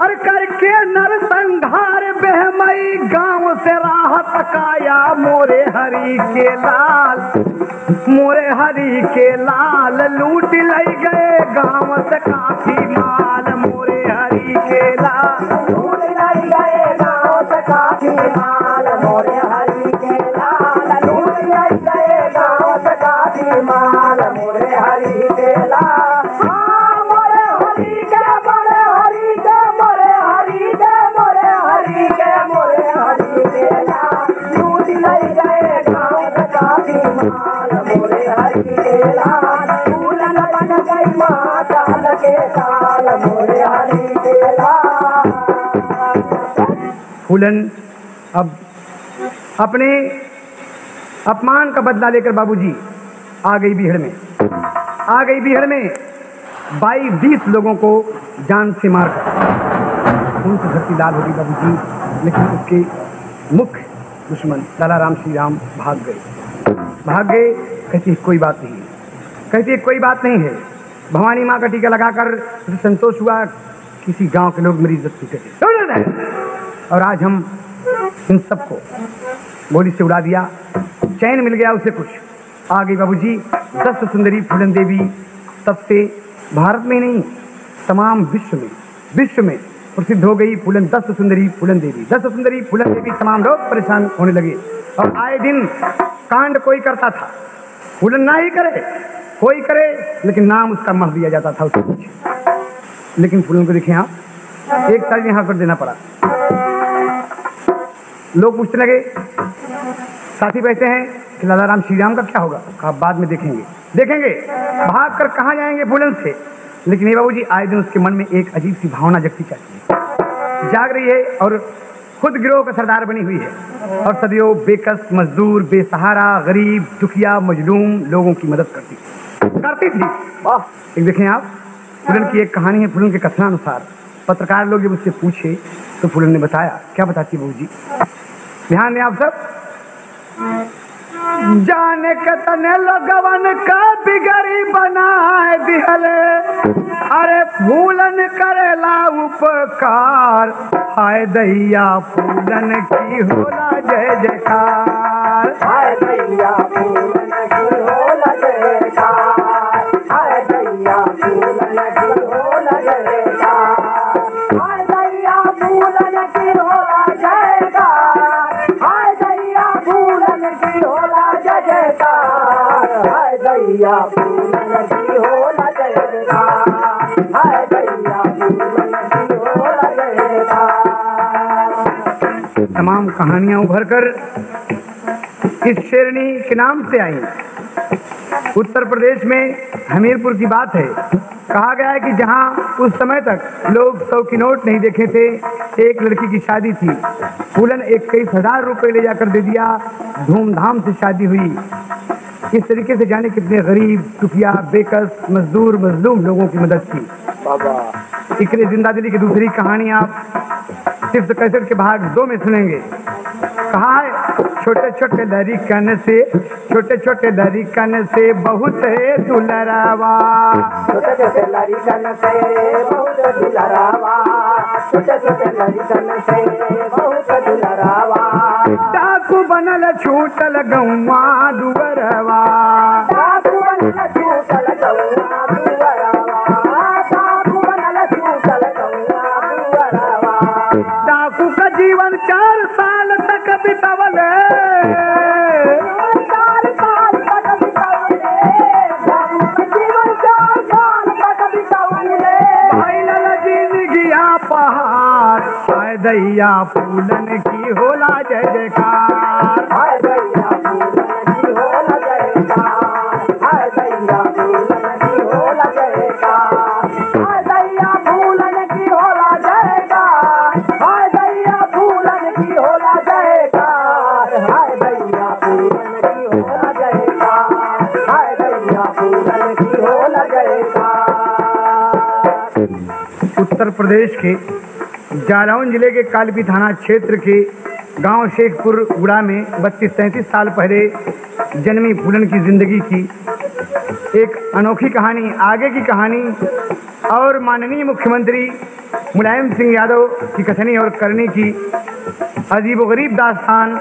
और करके नरसंहार बेहमई गांव से राहत काया, मोरे हरि के लाल, मोरे हरि के लाल। लूट लई गए गांव से काफी माल, मोरे हरि के लाल। लूट लई गए गांव से काफी माल, मोरे हरि के लाल। लूट लई गए गांव से काफी माल, मोरे हरि के लाल। मोरे हरि के, मोरे हरि के, मोरे हरि के, मोरे हरि के, मोरे हरि के लाल। लूट लई गए गांव से काफी माल, मोरे हरि के लाल। फूलन बन गई महाकाल के काल, मोरे हरि के लाल। फूलन अब अपने अपमान का बदला लेकर बाबूजी आ गई बीहड़ में, आ गई बीहड़ में। 22-20 लोगों को जान से मारकर उनसे धरती लाल हो गई बाबूजी। लेकिन उसके मुख्य दुश्मन लाला राम श्री राम भाग गए, भाग गए। कहती कोई बात नहीं, कहती कोई बात नहीं है। भवानी माँ का टीका लगाकर संतोष हुआ, किसी गांव के लोग मेरी इज्जत पीटे। और आज हम इन सबको गोली से उड़ा दिया, चैन मिल गया उसे कुछ। आ गई बाबूजी 10 सुंदरी फूलन देवी। तब से भारत में नहीं तमाम विश्व में प्रसिद्ध हो गई फूलन 10 सुंदरी फूलन देवी। 10 सुंदरी फूलन देवी। तमाम लोग परेशान होने लगे और आए दिन कांड कोई करता था, फूलन ना ही करे, कोई करे, लेकिन नाम उसका मह दिया जाता था उसके पीछे। लेकिन फूलन को देखिए आप एक साल यहाँ पर देना पड़ा। लोग पूछने लगे, साथी बैठे हैं कि लाला राम श्री राम का क्या होगा? कहा बाद में देखेंगे। भाग कर कहाँ जाएंगे फूलन से? लेकिन ये बाबूजी आए दिन उसके मन में एक अजीब सी भावना जगती जाग रही है और खुद गिरोह का सरदार बनी हुई है और सदियों बेकस, मजदूर, बेसहारा, गरीब, दुखिया, मजलूम लोगों की मदद करती थी। एक देखें आप, फूलन की एक कहानी है। फूलन के कथनानुसार पत्रकार लोग जब उससे पूछे तो फूलन ने बताया, क्या बताती है बाबूजी? ध्यान दें आप सब। जाने के तने लगवन का बिगड़ी बनाए दिहले, अरे फूलन करेला उपकार, हाय दैया फूलन की होला जय जयकार, हाय दैया फूलन की होला जयकार, हाय दैया फूलन की होला जयकार, हाय दैया फूलन की होला जयकार, हाय दैया फूलन की होला जयकार, हाय दैया फूलन की होला जयकार, हाय दैया फूलन की होला जयकार। तमाम कहानियां उभर कर इस शेरनी के नाम से आई। उत्तर प्रदेश में हमीरपुर की बात है। कहा गया है कि जहां उस समय तक लोग 100 की नोट नहीं देखे थे, एक लड़की की शादी थी। फूलन 21,000 रुपये ले जाकर दे दिया। धूमधाम से शादी हुई। इस तरीके से जाने कितने गरीब, दुखिया, बेकस, मजदूर, मजलूम लोगों की मदद की। इकरे जिंदा दिली की दूसरी कहानी आप सिर्फ कैसेट के भाग 2 में सुनेंगे। कहा है, छोटे छोटे लड़कन से, छोटे छोटे लड़कन से बहुत है दुलरावा, छोटे छोटे लड़कन से बहुत दुलरावा, छोटे छोटे लड़कन से बहुत दुलरावा, डाकू बनल छूटल गौवा दुअरवा, डाकू बनल छूटल गौवा दुअरवा, डाकू बनल छूटल गौवा दुअरवा, डाकू का जीवन 4 साल तक बितावले, 4 साल तक बितावले, डाकू का जीवन 4 साल तक बितावले, भइल जिंदगिया पहाड़, हाय दैया फूलन की होला जय जयकार, हाय दैया फूलन की होला जयकार, हाय दैया फूलन की होला जयकार, हाय दैया फूलन की होला जयकार, हाय दैया फूलन की होला जयकार, हाय दैया फूलन की होला जयकार, हाय दैया फूलन की होला जयकार। उत्तर प्रदेश के जालौन जिले के कालपी थाना क्षेत्र के गांव शेखपुर गुड़ा में 32-33 साल पहले जन्मी फूलन की जिंदगी की एक अनोखी कहानी, आगे की कहानी और माननीय मुख्यमंत्री मुलायम सिंह यादव की कथनी और करनी की अजीबोगरीब दास्तान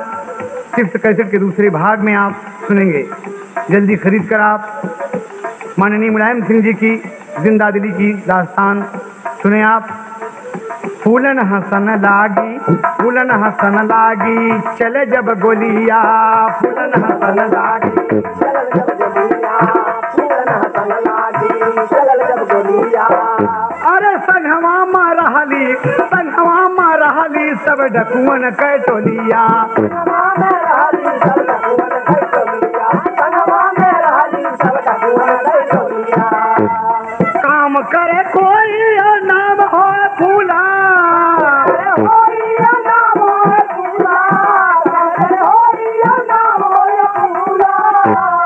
सिर्फ कैसेट के दूसरे भाग में आप सुनेंगे। जल्दी खरीद कर आप माननीय मुलायम सिंह जी की जिंदा दिली की दास्तान सुने आप। फूलन हसन लागी, फूलन हसन लागी, चले जब गोलिया, फूलन हसन लागी, चलल जब गोलिया, फूलन हसन लागी, चलल जब गोलिया, अरे संघवा मारहली, संघवा मारहली सब डकुअन कै टोलिया, संगवा में रहली सब डकुअन कै टोलिया, संगवा में रहली सब डकुअन कै टोलिया, काम करे कोई नाम हो फूला, अरे होइया नाम होए फूला, अरे होइया नाम होए फूला,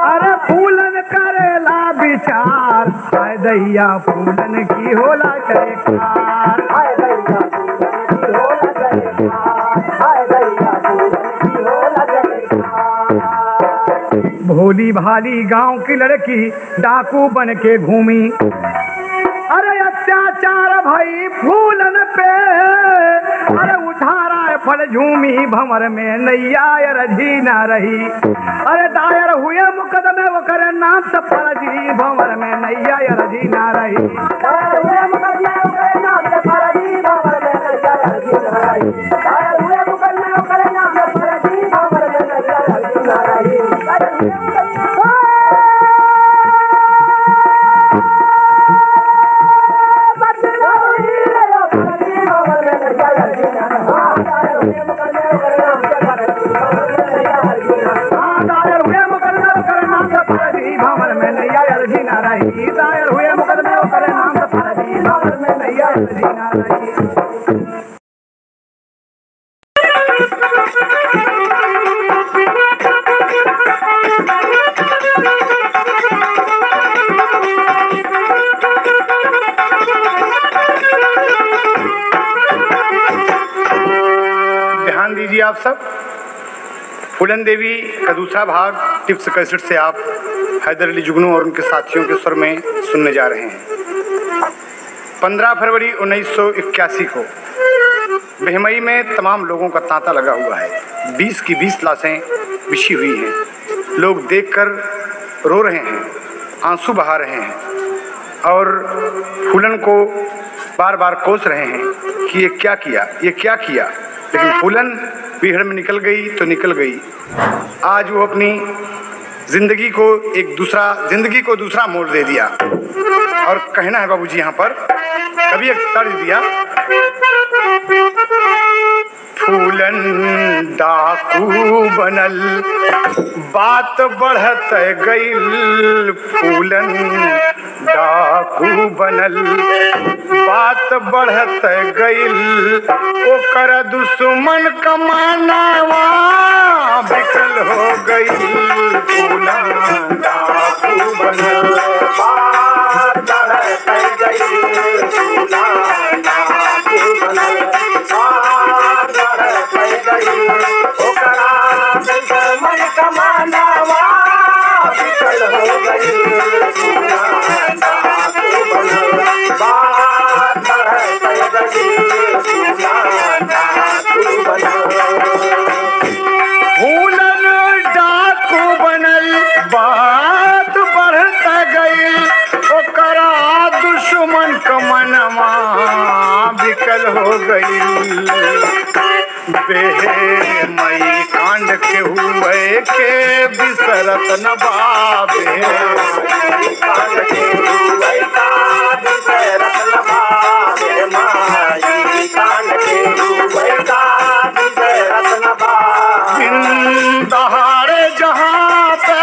अरे फूलन करेला विचार, हाय दैया फूलन की होला जयकार, हाय दैया फूलन की होला जयकार, हाय दैया फूलन की होला जयकार। भोली भाली गांव की लड़की डाकू बन के घूमी, अरे अत्याचार भाई फूलन पे, अरे उठारा फल झूमी, भंवर में नैया रजी न रही, अरे दायर हुए मुकदमे वो करे नाम से फर्जी, भंवर में नैया रजी न रही, दायर हुए मुकदमे वो करे नाम से फर्जी, भंवर में नैया रजी न रही, दायर हुए मुकदमे वो करे नाम से फर्जी, भंवर में नैया रजी न रही, दायर हुए मुकदमे नैया तरी ना रही। ध्यान दीजिए आप सब, फूलन देवी का दूसरा भाग टिप्स कैसेट से आप हैदर अली जुगनू और उनके साथियों के स्वर में सुनने जा रहे हैं। 15 फरवरी 1981 को बेहमई में तमाम लोगों का तांता लगा हुआ है। 20 की 20 लाशें बिछी हुई हैं। लोग देखकर रो रहे हैं, आंसू बहा रहे हैं और फूलन को बार बार कोस रहे हैं कि ये क्या किया, ये क्या किया। लेकिन फूलन पीहड़ में निकल गई तो निकल गई। आज वो अपनी जिंदगी को दूसरा मोड़ दे दिया। और कहना है बाबूजी यहाँ पर कभी एक तर्ज दिया, फूलन डाकू बनल बात बढ़त गईल, फूलन डाकू बनल बात बढ़त गईल, ओकर दुश्मन कमानावा बिकल हो गईल, फूलन डाकू बनल बात बढ़त गईल, फूलन डाकू बनल बात बढ़त गईल, ओकरा दुश्मन कमानावा बिकल हो गईल, फूलन डाकू बनल बात बढ़त गईल, फूलन डाकू बनल। फूलन डाकू बनल बात बढ़त गईल, ओकरा दुश्मन कमनवा बिकल हो गईल, बेहमई कांड के हुए के बिसरत न बाबे, कांड के हुए का बिसरत न बाबे, माई कांड के हुए का बिसरत न बाबे, दिन दहाड़े जहाँ पे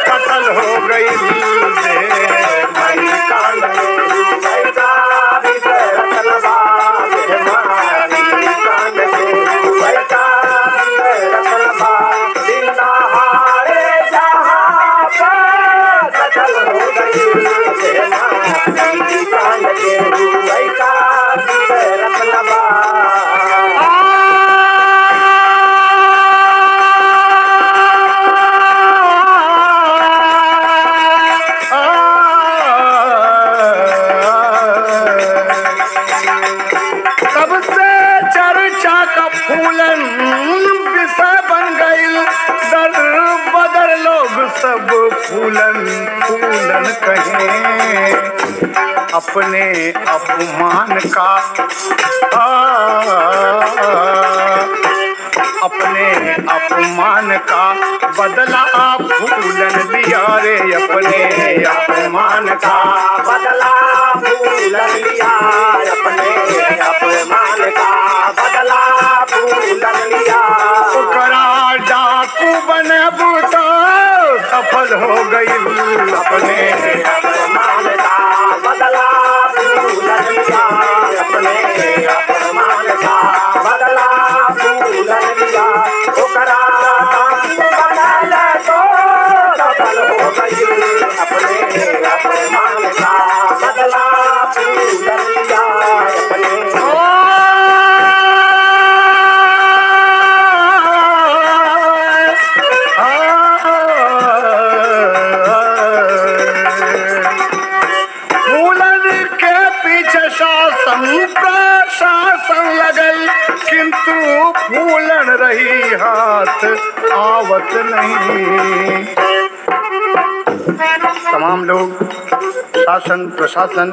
कत्ल हो गई, बेहमई कांड के हुए का बिसरत न बाबे, माई कांड के हुए का बिसरत न बाबे, दिन दहाड़े जहाँ पे कत्ल हो गई, बेहमई कांड के हुए का बिसरत न बाबे। सबसे चर्चा का फूलन विषय बन गई, दर बदर लोग सब फूलन फूलन कहें, अपने अपमान का अपने अपमान का बदला फूलन लिया रे, अपने अपमान का बदला फूलन लिया, अपने अपमान का बदला फूलन लिया, ओकरा डाकू बनबू तो सफल हो गई, अपने अपमान का बदला फूलन लिया, अपने अपमान का बदला फूलन लिया, ओकरा डाकू बनल तो सफल हो गई, अपने अपमान का बदला फूलन लिया, अपने प्रशासन लगल, किंतु फूलन रही हाथ आवत नहीं। तमाम लोग शासन प्रशासन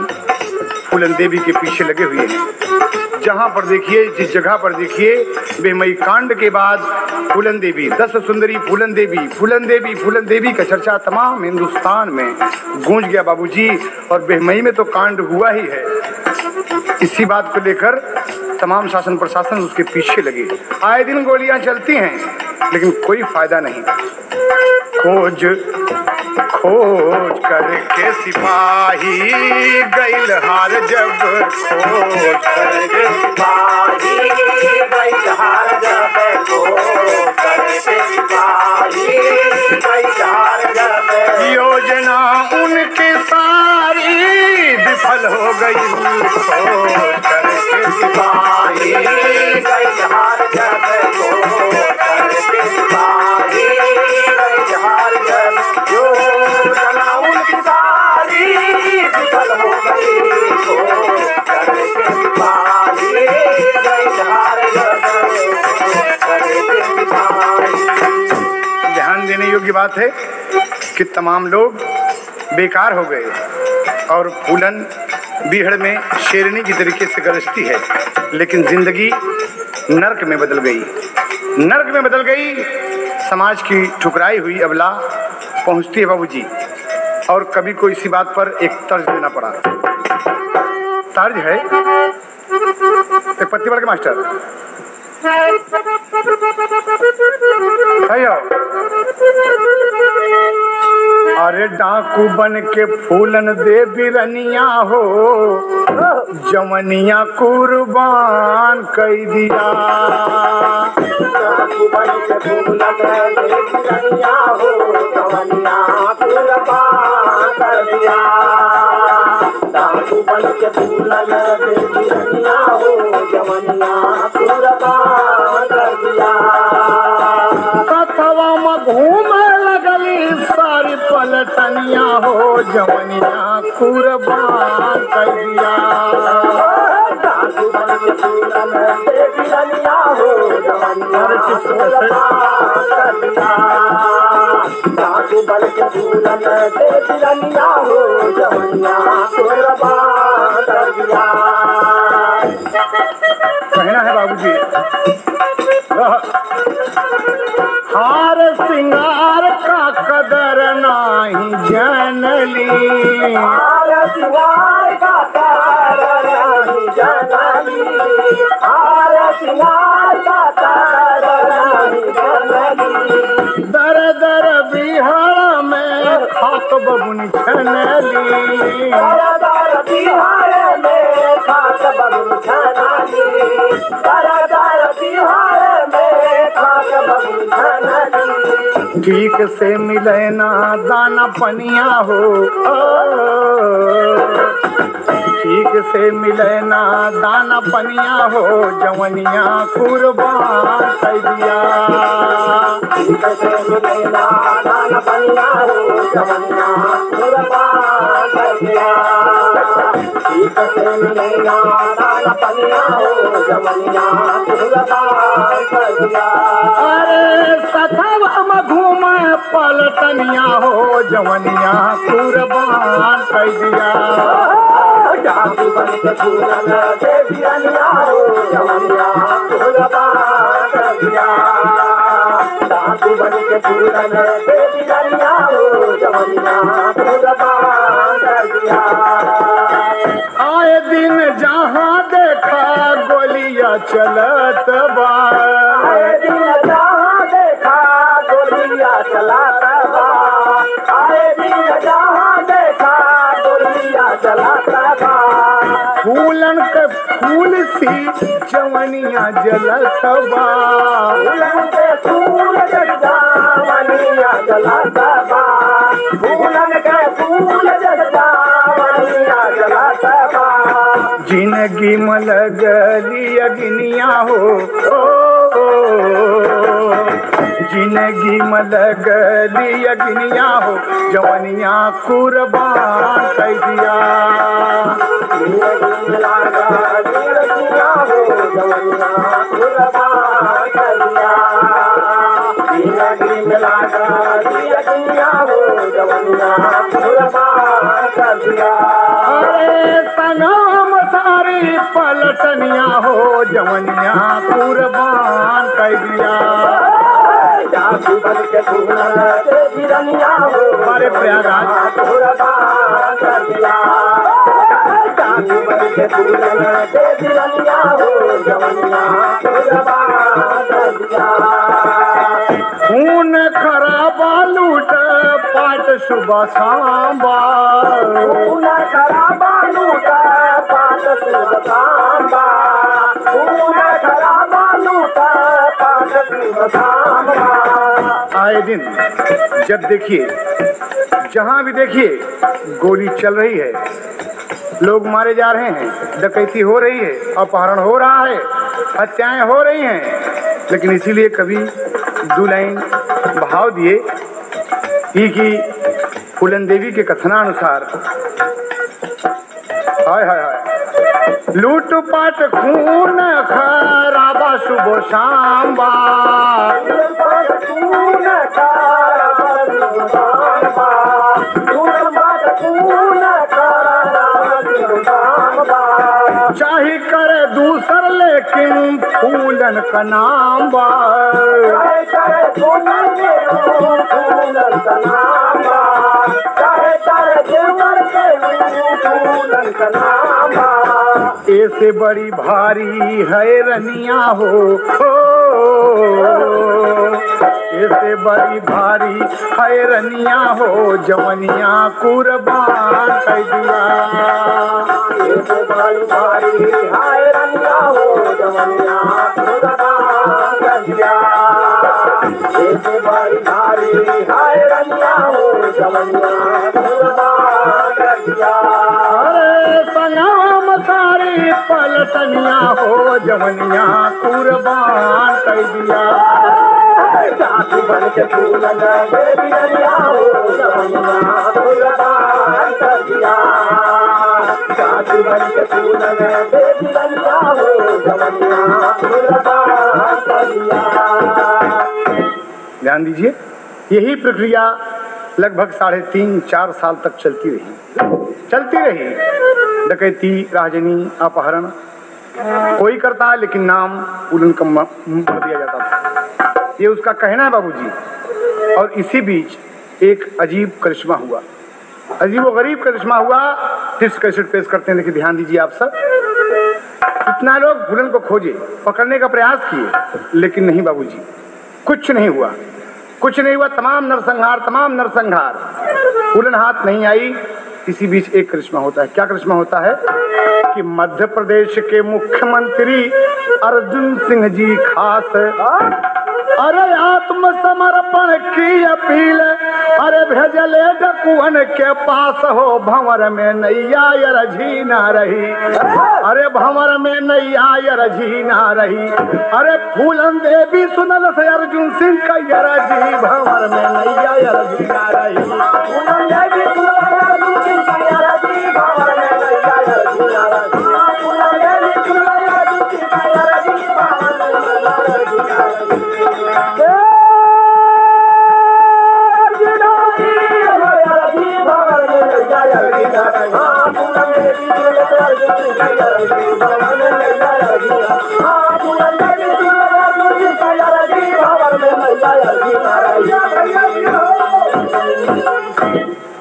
फूलन देवी के पीछे लगे हुए हैं। जहाँ पर देखिए, जिस जगह पर देखिए, बेहमई कांड के बाद फूलन देवी, 10 सुंदरी फूलन देवी, फूलन देवी, फूलन देवी का चर्चा तमाम हिंदुस्तान में गूंज गया बाबूजी। और बेहमई में तो कांड हुआ ही है। इसी बात को लेकर तमाम शासन प्रशासन उसके पीछे लगे। आए दिन गोलियां चलती हैं, लेकिन कोई फायदा नहीं। खोज खोज करके सिपाही गइल हार जब, खोज करके सिपाही गई हार जब, खोज करके सिपाही गई हार जब, योजना उनकी सारी विफल हो गई। खोज करके सिपाही गई हार जब, खोज करके सिपाही गई हार जब, योजना उनकी सारी विफल हो गई। खोज करके सिपाही गई हार जब, खोज करके सिपाही। ध्यान देने योग्य बात है कि तमाम लोग बेकार हो गए और फूलन बीहड़ में शेरनी की तरीके से गरजती है, लेकिन जिंदगी नर्क में बदल गई, नर्क में बदल गई। समाज की ठुकराई हुई अबला पहुंचती है बाबूजी, और कभी को इसी बात पर एक तर्ज देना पड़ा। तर्ज है एक पत्ती वाले के मास्टर है। अरे डाकू बन के फूलन दे बिरनिया हो, जवनिया कुर्बान कर दिया। डाकू बन के फूलन दे बिरनिया हो, जवनिया कुर्बान कर दिया। डाकू बन के फूलन दे बिरनिया हो, जवनिया कुर्बान कर दिया। कथवा में घूम लगली सारी पलटनिया हो, जवनिया कुर्बान कर दिया। डाकू बन के फूलन दे बिरनिया हो, जवनिया कुर्बान कर दिया। डाकू बन के फूलन दे बिरनिया हो, जवनिया कुर्बान कर दिया। कहना है बाबूजी, हार सिंगार का कदर नाही जनली। हार सिंगार का कदर नाही जनली। हार सिंगार का कदर नाही जनली। दर दर बिहार में खाक बबुन छनली। दर दर बिहार में खाक बबुन छनली। दर दर बिहार में खाक बबुन छनली। ठीक से मिले ना दाना पनिया हो, ठीक से मिले ना दाना पनिया हो, जवनिया कुर्बान कर दिया। ठीक से मिले ना दाना पनिया हो, जवनिया कुर्बान कर दिया। ठीक से मिले ना दाना पनिया हो, जवनिया कुर्बान कर दिया। अरे सथवा में घूम पलटनिया हो, जवनिया कुर्बान कर दिया। डाकू बन के फूलन दे बिरनिया हो, जवनिया कुर्बान कर दिया। डाकू बन के फूलन दे बिरनिया हो, जवनिया कुर्बान कर दिया। आए दिन जहाँ देखा गोलियां चलत बा। आए दिन जहाँ देखा गोलियां चलाता बा। आए दिन जहाँ देखा गोलियां चलाता बा। फूलन के फूल सी जवनिया जलत बा। फूलन के फूल जगदावनिया जलाता बा। फूलन के फूल जगदावनिया जलाता बा। जिंदगी में लगली अग्निया हो, जिंदगी में लगली अग्निया हो, जवनिया कुर्बान कर दिया। जिंदगी में लगलिया हो, जवनिया कुर्बान कर दिया। जिंदगी में लगलिया हो, जवनिया कुर्बान कर दिया। अरे तनाम सारी पलटनिया हो, जवनिया कुर्बान कर दिया। डाकू बन के फूलन दे बिरनिया हो, हमारे प्रयागराज कुर्बान कर दिया। डाकू बन के फूलन दे बिरनिया हो, जवनिया कुर्बान कर दिया। बार सुबह शाम बार खून खराबा लूटा पात सुबह शाम बार खून खराबा लूटा पात सुबह शाम बार। आए दिन जब देखिए, जहां भी देखिए गोली चल रही है, लोग मारे जा रहे हैं, डकैती हो रही है, अपहरण हो रहा है, हत्याएं हो रही हैं। लेकिन इसीलिए कभी दो लाइन भाव दिए ही कि फूलन देवी के कथनानुसार हाय हाय हाय लूट पाट खून खराबा सुबह शाम बार खून खराबा सुबह शाम बार खून खराबा सुबह शाम बार। चाहे करे दूसर लेकिन फूलन का नाम बार चाहे फूलन का नाम बार चाहे देवर के फूलन का नाम बार। ऐसे बड़ी भारी है रनिया हो ऐसे बड़ी भारी है रनिया हो जवनिया कुर्बान कर दिया। ऐसे बड़ी भारी है रनिया हो जवनिया कुर्बान कर दिया। ऐसे बड़ी भारी है रनिया हो जवनिया कुर्बान कर दिया। अरे संगम सारी पलटनिया हो जवनिया कुर्बान कर दिया। जाति बन के फूलन देवी रनिया हो जवनिया कुर्बान कर दिया। जाति बन के फूलन देवी रनिया हो जवनिया कुर्बान कर दिया। ध्यान दीजिए, यही प्रक्रिया लगभग 3.5-4 साल तक चलती रही। डकैती, राजनी, अपहरण कोई करता है, लेकिन नाम फूलन का भर दिया जाता था। ये उसका कहना है बाबूजी। और इसी बीच एक अजीब करिश्मा हुआ, अजीब व गरीब करिश्मा हुआ। टिप्स कैसेट पेश करते हैं, देखिए ध्यान दीजिए आप सब। इतना लोग फूलन को खोजे, पकड़ने का प्रयास किए, लेकिन नहीं बाबूजी, कुछ नहीं हुआ। तमाम नरसंहार, फूलन हाथ नहीं आई। इसी बीच एक करिश्मा होता है। क्या करिश्मा होता है कि मध्य प्रदेश के मुख्यमंत्री अर्जुन सिंह जी खास अरे आत्मसमर्पण की अपील अरे भेजले डकुअन के पास हो भंवर में नैया यरझी ना रही। अरे भंवर में नैया यरझी ना रही। अरे फूलन देवी सुनल से अर्जुन सिंह का यरझी भंवर में नैया यरझी ना रही। फूलन देवी सुनल से अर्जुन सिंह का यरझी भंवर में नैया यरझी ना रही। फूलन देवी सुनल से अर्जुन सिंह का यरझी भंवर में नैया यरझी ना रही।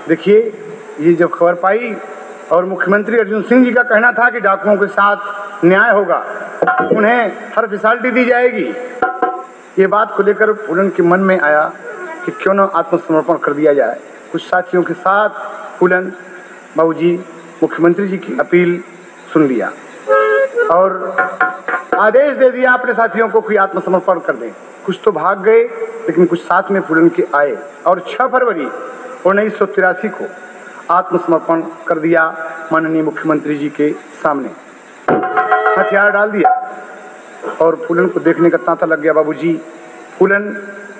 देखिए, ये जब खबर पाई और मुख्यमंत्री अर्जुन सिंह जी का कहना था कि डाकुओं के साथ न्याय होगा, उन्हें हर फैसिलिटी दी जाएगी। ये बात को लेकर फूलन के मन में आया कि क्यों न आत्मसमर्पण कर दिया जाए। कुछ साथियों के साथ फूलन बाबूजी मुख्यमंत्री जी की अपील सुन लिया और आदेश दे दिया अपने साथियों को कि आत्मसमर्पण कर दें। कुछ तो भाग गए, लेकिन कुछ साथ में फूलन के आए और 6 फरवरी 1983 को आत्मसमर्पण कर दिया माननीय मुख्यमंत्री जी के सामने। हथियार डाल दिया और फूलन को देखने का तांता लग गया बाबूजी। फूलन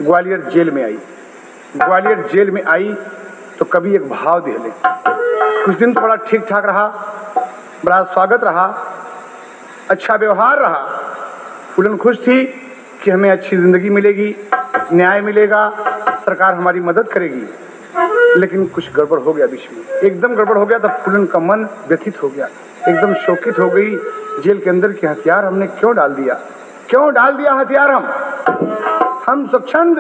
ग्वालियर जेल में आई। ग्वालियर जेल में आई तो कभी एक भाव दे ले। कुछ दिन तो बड़ा ठीक ठाक रहा, बड़ा स्वागत रहा, अच्छा व्यवहार रहा। फूलन खुश थी कि हमें अच्छी जिंदगी मिलेगी, न्याय मिलेगा, सरकार हमारी मदद करेगी। लेकिन कुछ गड़बड़ हो गया बीच में, एकदम गड़बड़ हो गया। तब फूलन का मन व्यथित हो गया, एकदम शोकित हो गई। जेल के अंदर के हथियार हमने क्यों डाल दिया हथियार। हम स्वच्छंद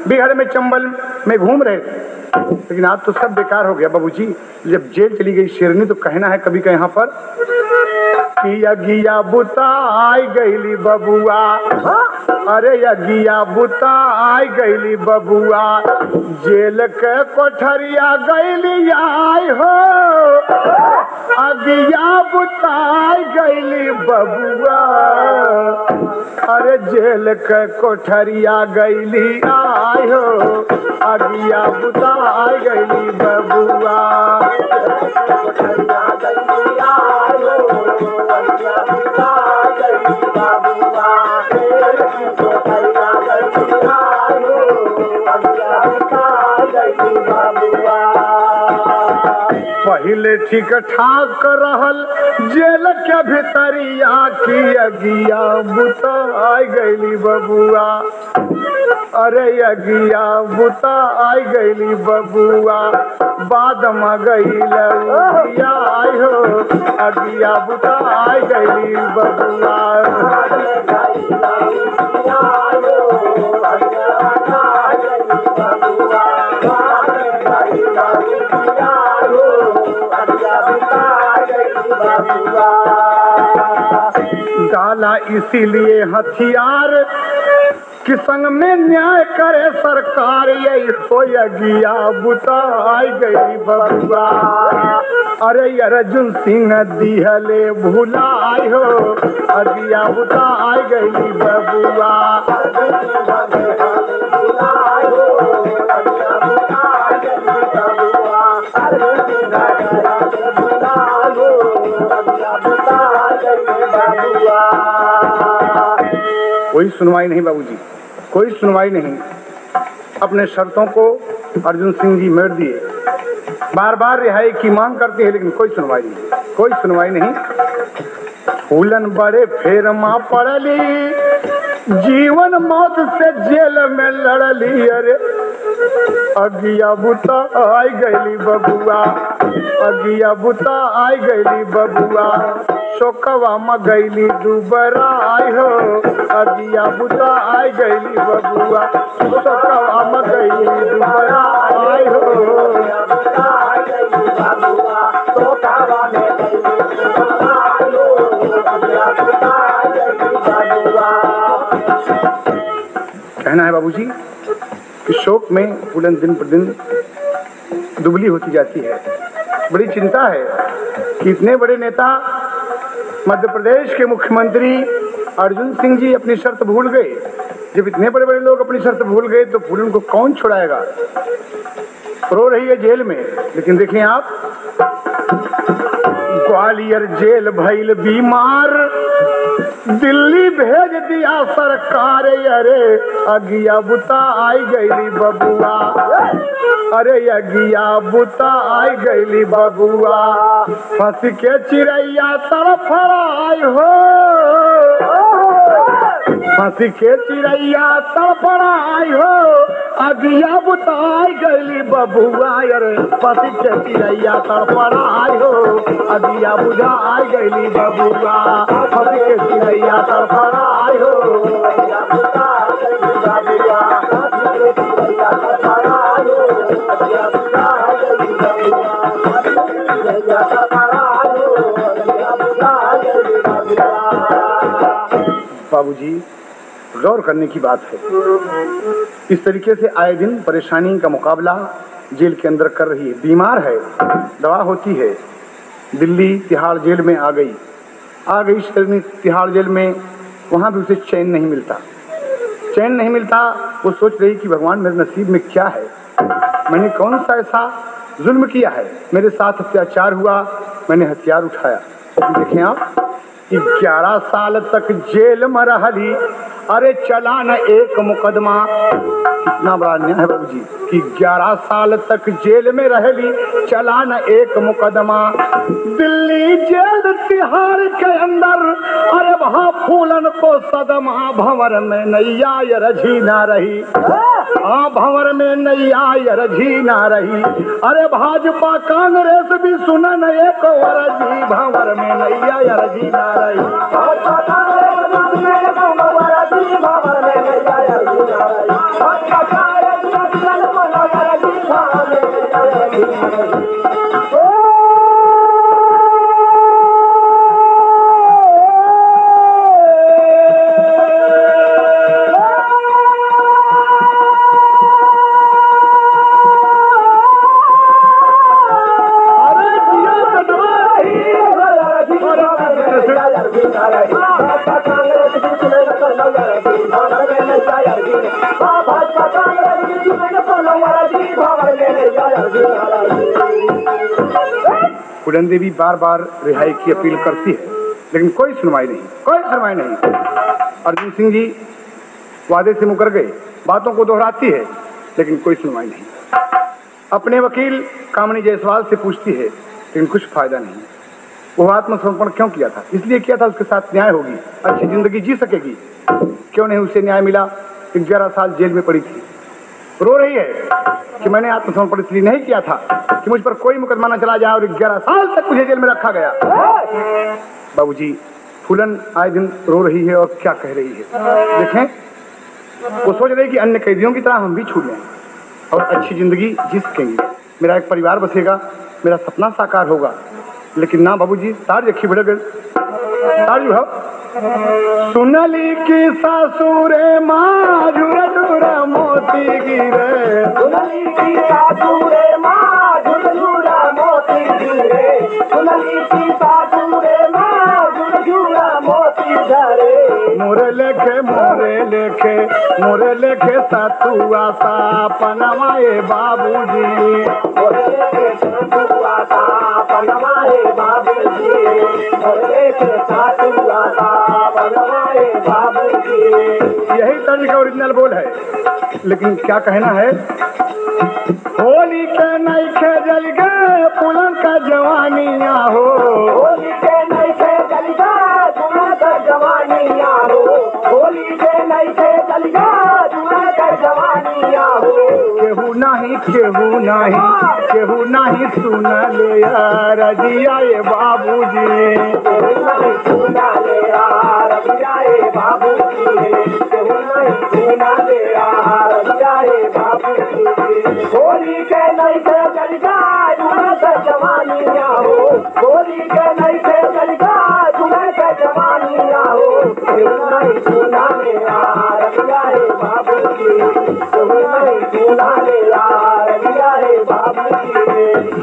बिहार में चंबल में घूम रहे थे, लेकिन आज तो सब बेकार हो गया बाबूजी। जब जेल चली गई शेरनी तो कहना है कभी का यहाँ पर कि अगिया बुता आई गईली बबुआ, अरे अगिया बुता आई गईली बबुआ, जेल के कोठरिया गईली आई हो, अगिया बुता आई गईली बबुआ, अरे जेल के कोठरिया गईली आई हो, अगिया बुता आई गईली बबुआ। पहले ठीक ठाक रहल जेल के भितरिया की अगिया बुता आई गईली बबुआ, अरे अगिया बुता आई गईली बबुआ, बाद में गईल आई हो, अगिया बुता आई गईली बबुआ। डाला इसीलिए हथियार कि संग में न्याय करे सरकार, यही हो अगिया बुता आई गई बबुआ, अरे अर्जुन सिंह दिहले भुलाई हो, अगिया बुता आई गई बबुआ। कोई सुनवाई नहीं बाबूजी, कोई सुनवाई नहीं। अपने शर्तों को अर्जुन सिंह जी मेट दिए, बार बार रिहाई की मांग करते हैं, लेकिन कोई सुनवाई नहीं, कोई सुनवाई नहीं। फूलन बड़े फेर माँ पड़ली, जीवन मौत से जेल में लड़ली, अरे अगिया बुता आई गईली बबुआ, अगिया बुता आई गईली बबुआ, शोकवा में गईली दुबरा आई हो, अगिया बुता आई गईली बबुआ, शोकवा में गईली दुबरा आई हो। कहना है बाबूजी कि शोक में फूलन दिन पर दिन दुबली होती जाती है। बड़ी चिंता है कि इतने बड़े नेता मध्य प्रदेश के मुख्यमंत्री अर्जुन सिंह जी अपनी शर्त भूल गए। जब इतने बड़े बड़े लोग अपनी शर्त भूल गए तो फूलन को कौन छुड़ाएगा। रो रही है जेल में, लेकिन देखें आप, ग्वालियर जेल भइल बीमार, दिल्ली भेज दिया सरकार, अरे अगिया बुता आई गईली बबुआ, अरे अगिया बुता आई गईली बबुआ, फंस के चिड़ैया तड़फड़ाई हो, फंस के चिड़ैया तड़फड़ाई हो, अगिया बुता आई गईली बबुआ, अरे फंस के चिड़ैया तड़फड़ाई हो, अगिया बुझा आई गईली बबुआ, फंस के चिड़ैया तड़फड़ाई हो, अगिया बुता आई गईली बबुआ, बाबूजी गौर करने की बात है। इस तरीके से आए दिन परेशानी का मुकाबला जेल के अंदर कर रही है। बीमार है, दवा होती है, दिल्ली तिहाड़ जेल में आ गई तिहाड़ जेल में, वहाँ भी उसे चैन नहीं मिलता, चैन नहीं मिलता। वो सोच रही कि भगवान मेरे नसीब में क्या है, मैंने कौन सा ऐसा जुल्म किया है, मेरे साथ अत्याचार हुआ, मैंने हथियार उठाया। देखें आप, 11 साल तक जेल में रहली, अरे चला न एक मुकदमा। कितना बड़ा अन्याय है बाबूजी कि 11 साल तक जेल में रहली, चला न एक मुकदमा। दिल्ली जेल तिहाड़ के अंदर, अरे वहाँ फूलन को सदमा, भंवर में नैया रझी ना रही, हाँ भंवर में नैया रझी ना रही। अरे भाजपा कांग्रेस भी सुनन एक वरजी, भंवर में नैया रझी ना रही। भाजपा कांग्रेस की चुनाव तो नौयर जी भवन में नहीं जायर जी भाजपा कांग्रेस की चुनाव तो नौयर जी भवन में नहीं जायर जी। फूलन देवी बार बार रिहाई की अपील करती है लेकिन कोई सुनवाई नहीं, कोई सुनवाई नहीं। अर्जुन सिंह जी वादे से मुकर गए, बातों को दोहराती है लेकिन कोई सुनवाई नहीं। अपने वकील कामनी जायसवाल से पूछती है लेकिन कुछ फायदा नहीं। वो आत्मसमर्पण क्यों किया था? इसलिए किया था उसके साथ न्याय होगी, अच्छी जिंदगी जी सकेगी। क्यों नहीं उसे न्याय मिला? 11 साल जेल में पड़ी थी, रो रही है कि मैंने आत्मसमर्पण इसलिए नहीं किया था कि मुझ पर कोई मुकदमा न चला जाए और 11 साल तक मुझे जेल में रखा गया। बाबूजी, फूलन आए दिन रो रही है और क्या कह रही है देखें। वो सोच रही कि अन्य कैदियों की तरह हम भी छूट जाएं और अच्छी जिंदगी जी सकेंगे, मेरा एक परिवार बसेगा, मेरा सपना साकार होगा। लेकिन ना बाबूजी, तार रखी बड़े गए तार जो है सुनली की सासुरे माँ झुरा झुरा मोती गिरे, सुनली की सासुरे माँ झुरा मोती गिरे, सुनली की सासुरे माँ झुरा मोती गिरे। मोरे लेखे सतुआ सा पनवाए बाबूजी, मोरे लेखे सतुआ सा पनवाए बाबूजी, मोरे लेखे सतुआ सा पनवाए बाबूजी। यही तर्ज का ओरिजिनल बोल है, लेकिन क्या कहना है? होली के नहीं खे जल गए पुलन का जवानिया हो, होली के नहीं खे जल गए पुलन का जवानिया हो, होली के नहीं खे जल गए पुलन का जवानिया हो। केहू नहीं सुन ले यार रजिया ये बाबूजी, केहू नहीं सुना ले यार रजिया ये बाबूजी, केहू नहीं सुना ले यार रजिया ये बाबूजी। होली के नहीं खे जल गए पुलन का जवानिया हो, होली के नहीं खे जल गए पुलन का जवानिया हो, केहू नहीं सुना ले यार रजिया ये बाबूजी, केहू नहीं सुना ले यार रजिया ये बाबूजी।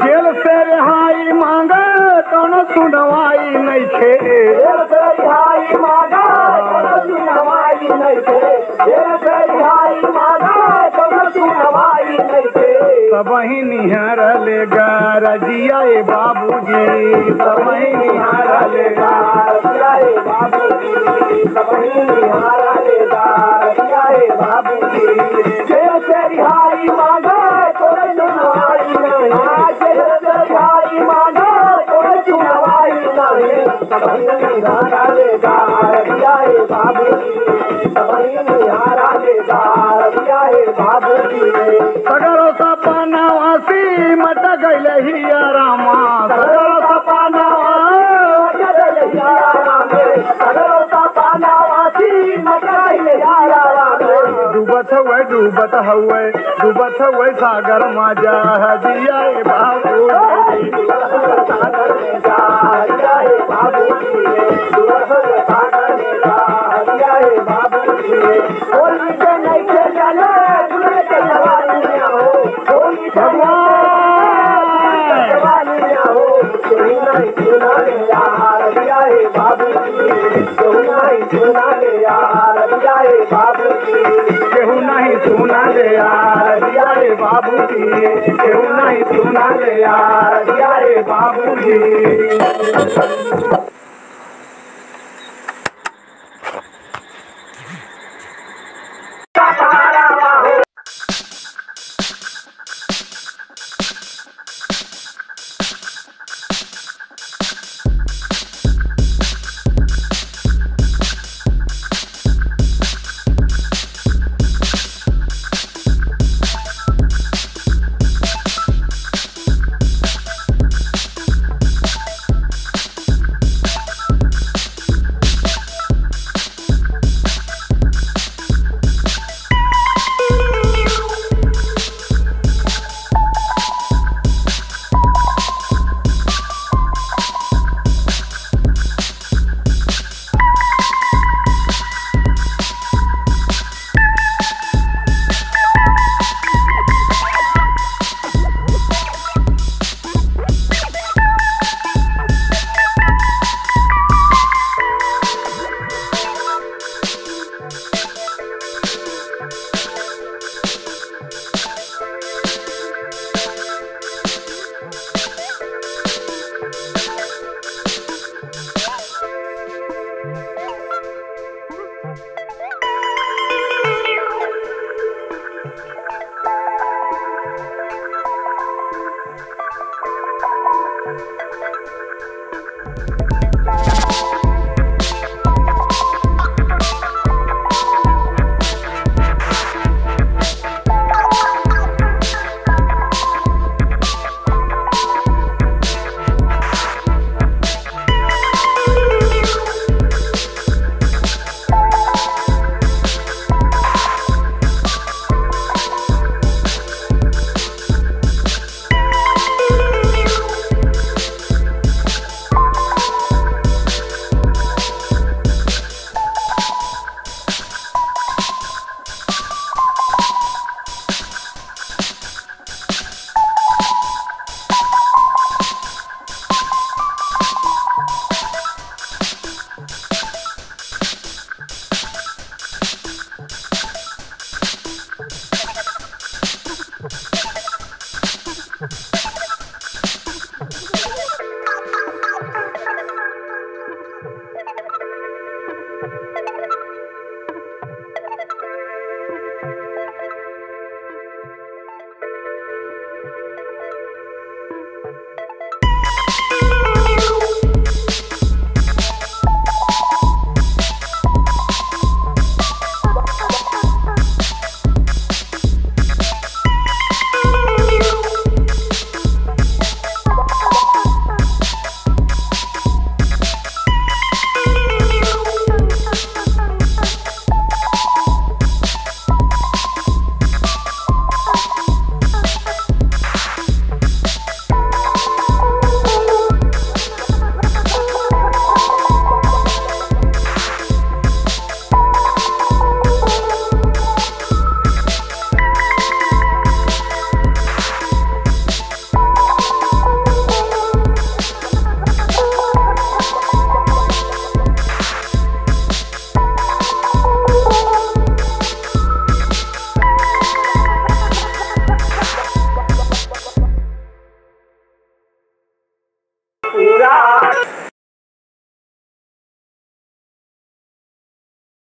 जेल से रिहाई मांगे कौन सुनवाई नहीं खे, जेल से रिहाई मांगा कौन सुनवाई नहीं थे, जेल से रिहाई मांगा कौन सुनवाई नहीं थे। सबही निहर लेगा रजिया ये बाबूजी, सबही निहारा लेगा रजिया ये बाबूजी, सबही निहारा लेगा रजिया ये बाबूजी। जेल से रिहाई मांगा कौन सुनवाई नहीं, जेल से रिहाई मांगा कौन सुनवाई नहीं। सबही निहारा लेगा रजिया ये बाबूजी, सबही निहारा लेगा रजिया ये बाबूजी। सगरो सपनावासी मट गइले हिया रामा, सगरो सपनावा डूबत हुए सागर माजा हजिया ये बाबूजी, सागर में जा हजिया ये बाबूजी, सागर में जा हजिया ये बाबूजी। होली के नहीं के चले दूल्हे के जवानियां हो, होली के जवानियां हो, केहू नहीं सुना ले यार हजिया ये बाबूजी, केहू नहीं सुना ले यार हजिया ये बाबूजी। केहू नहीं सुना ले यार रजिया ये बाबूजी, केहू नहीं सुना ले यार रजिया ये बाबूजी।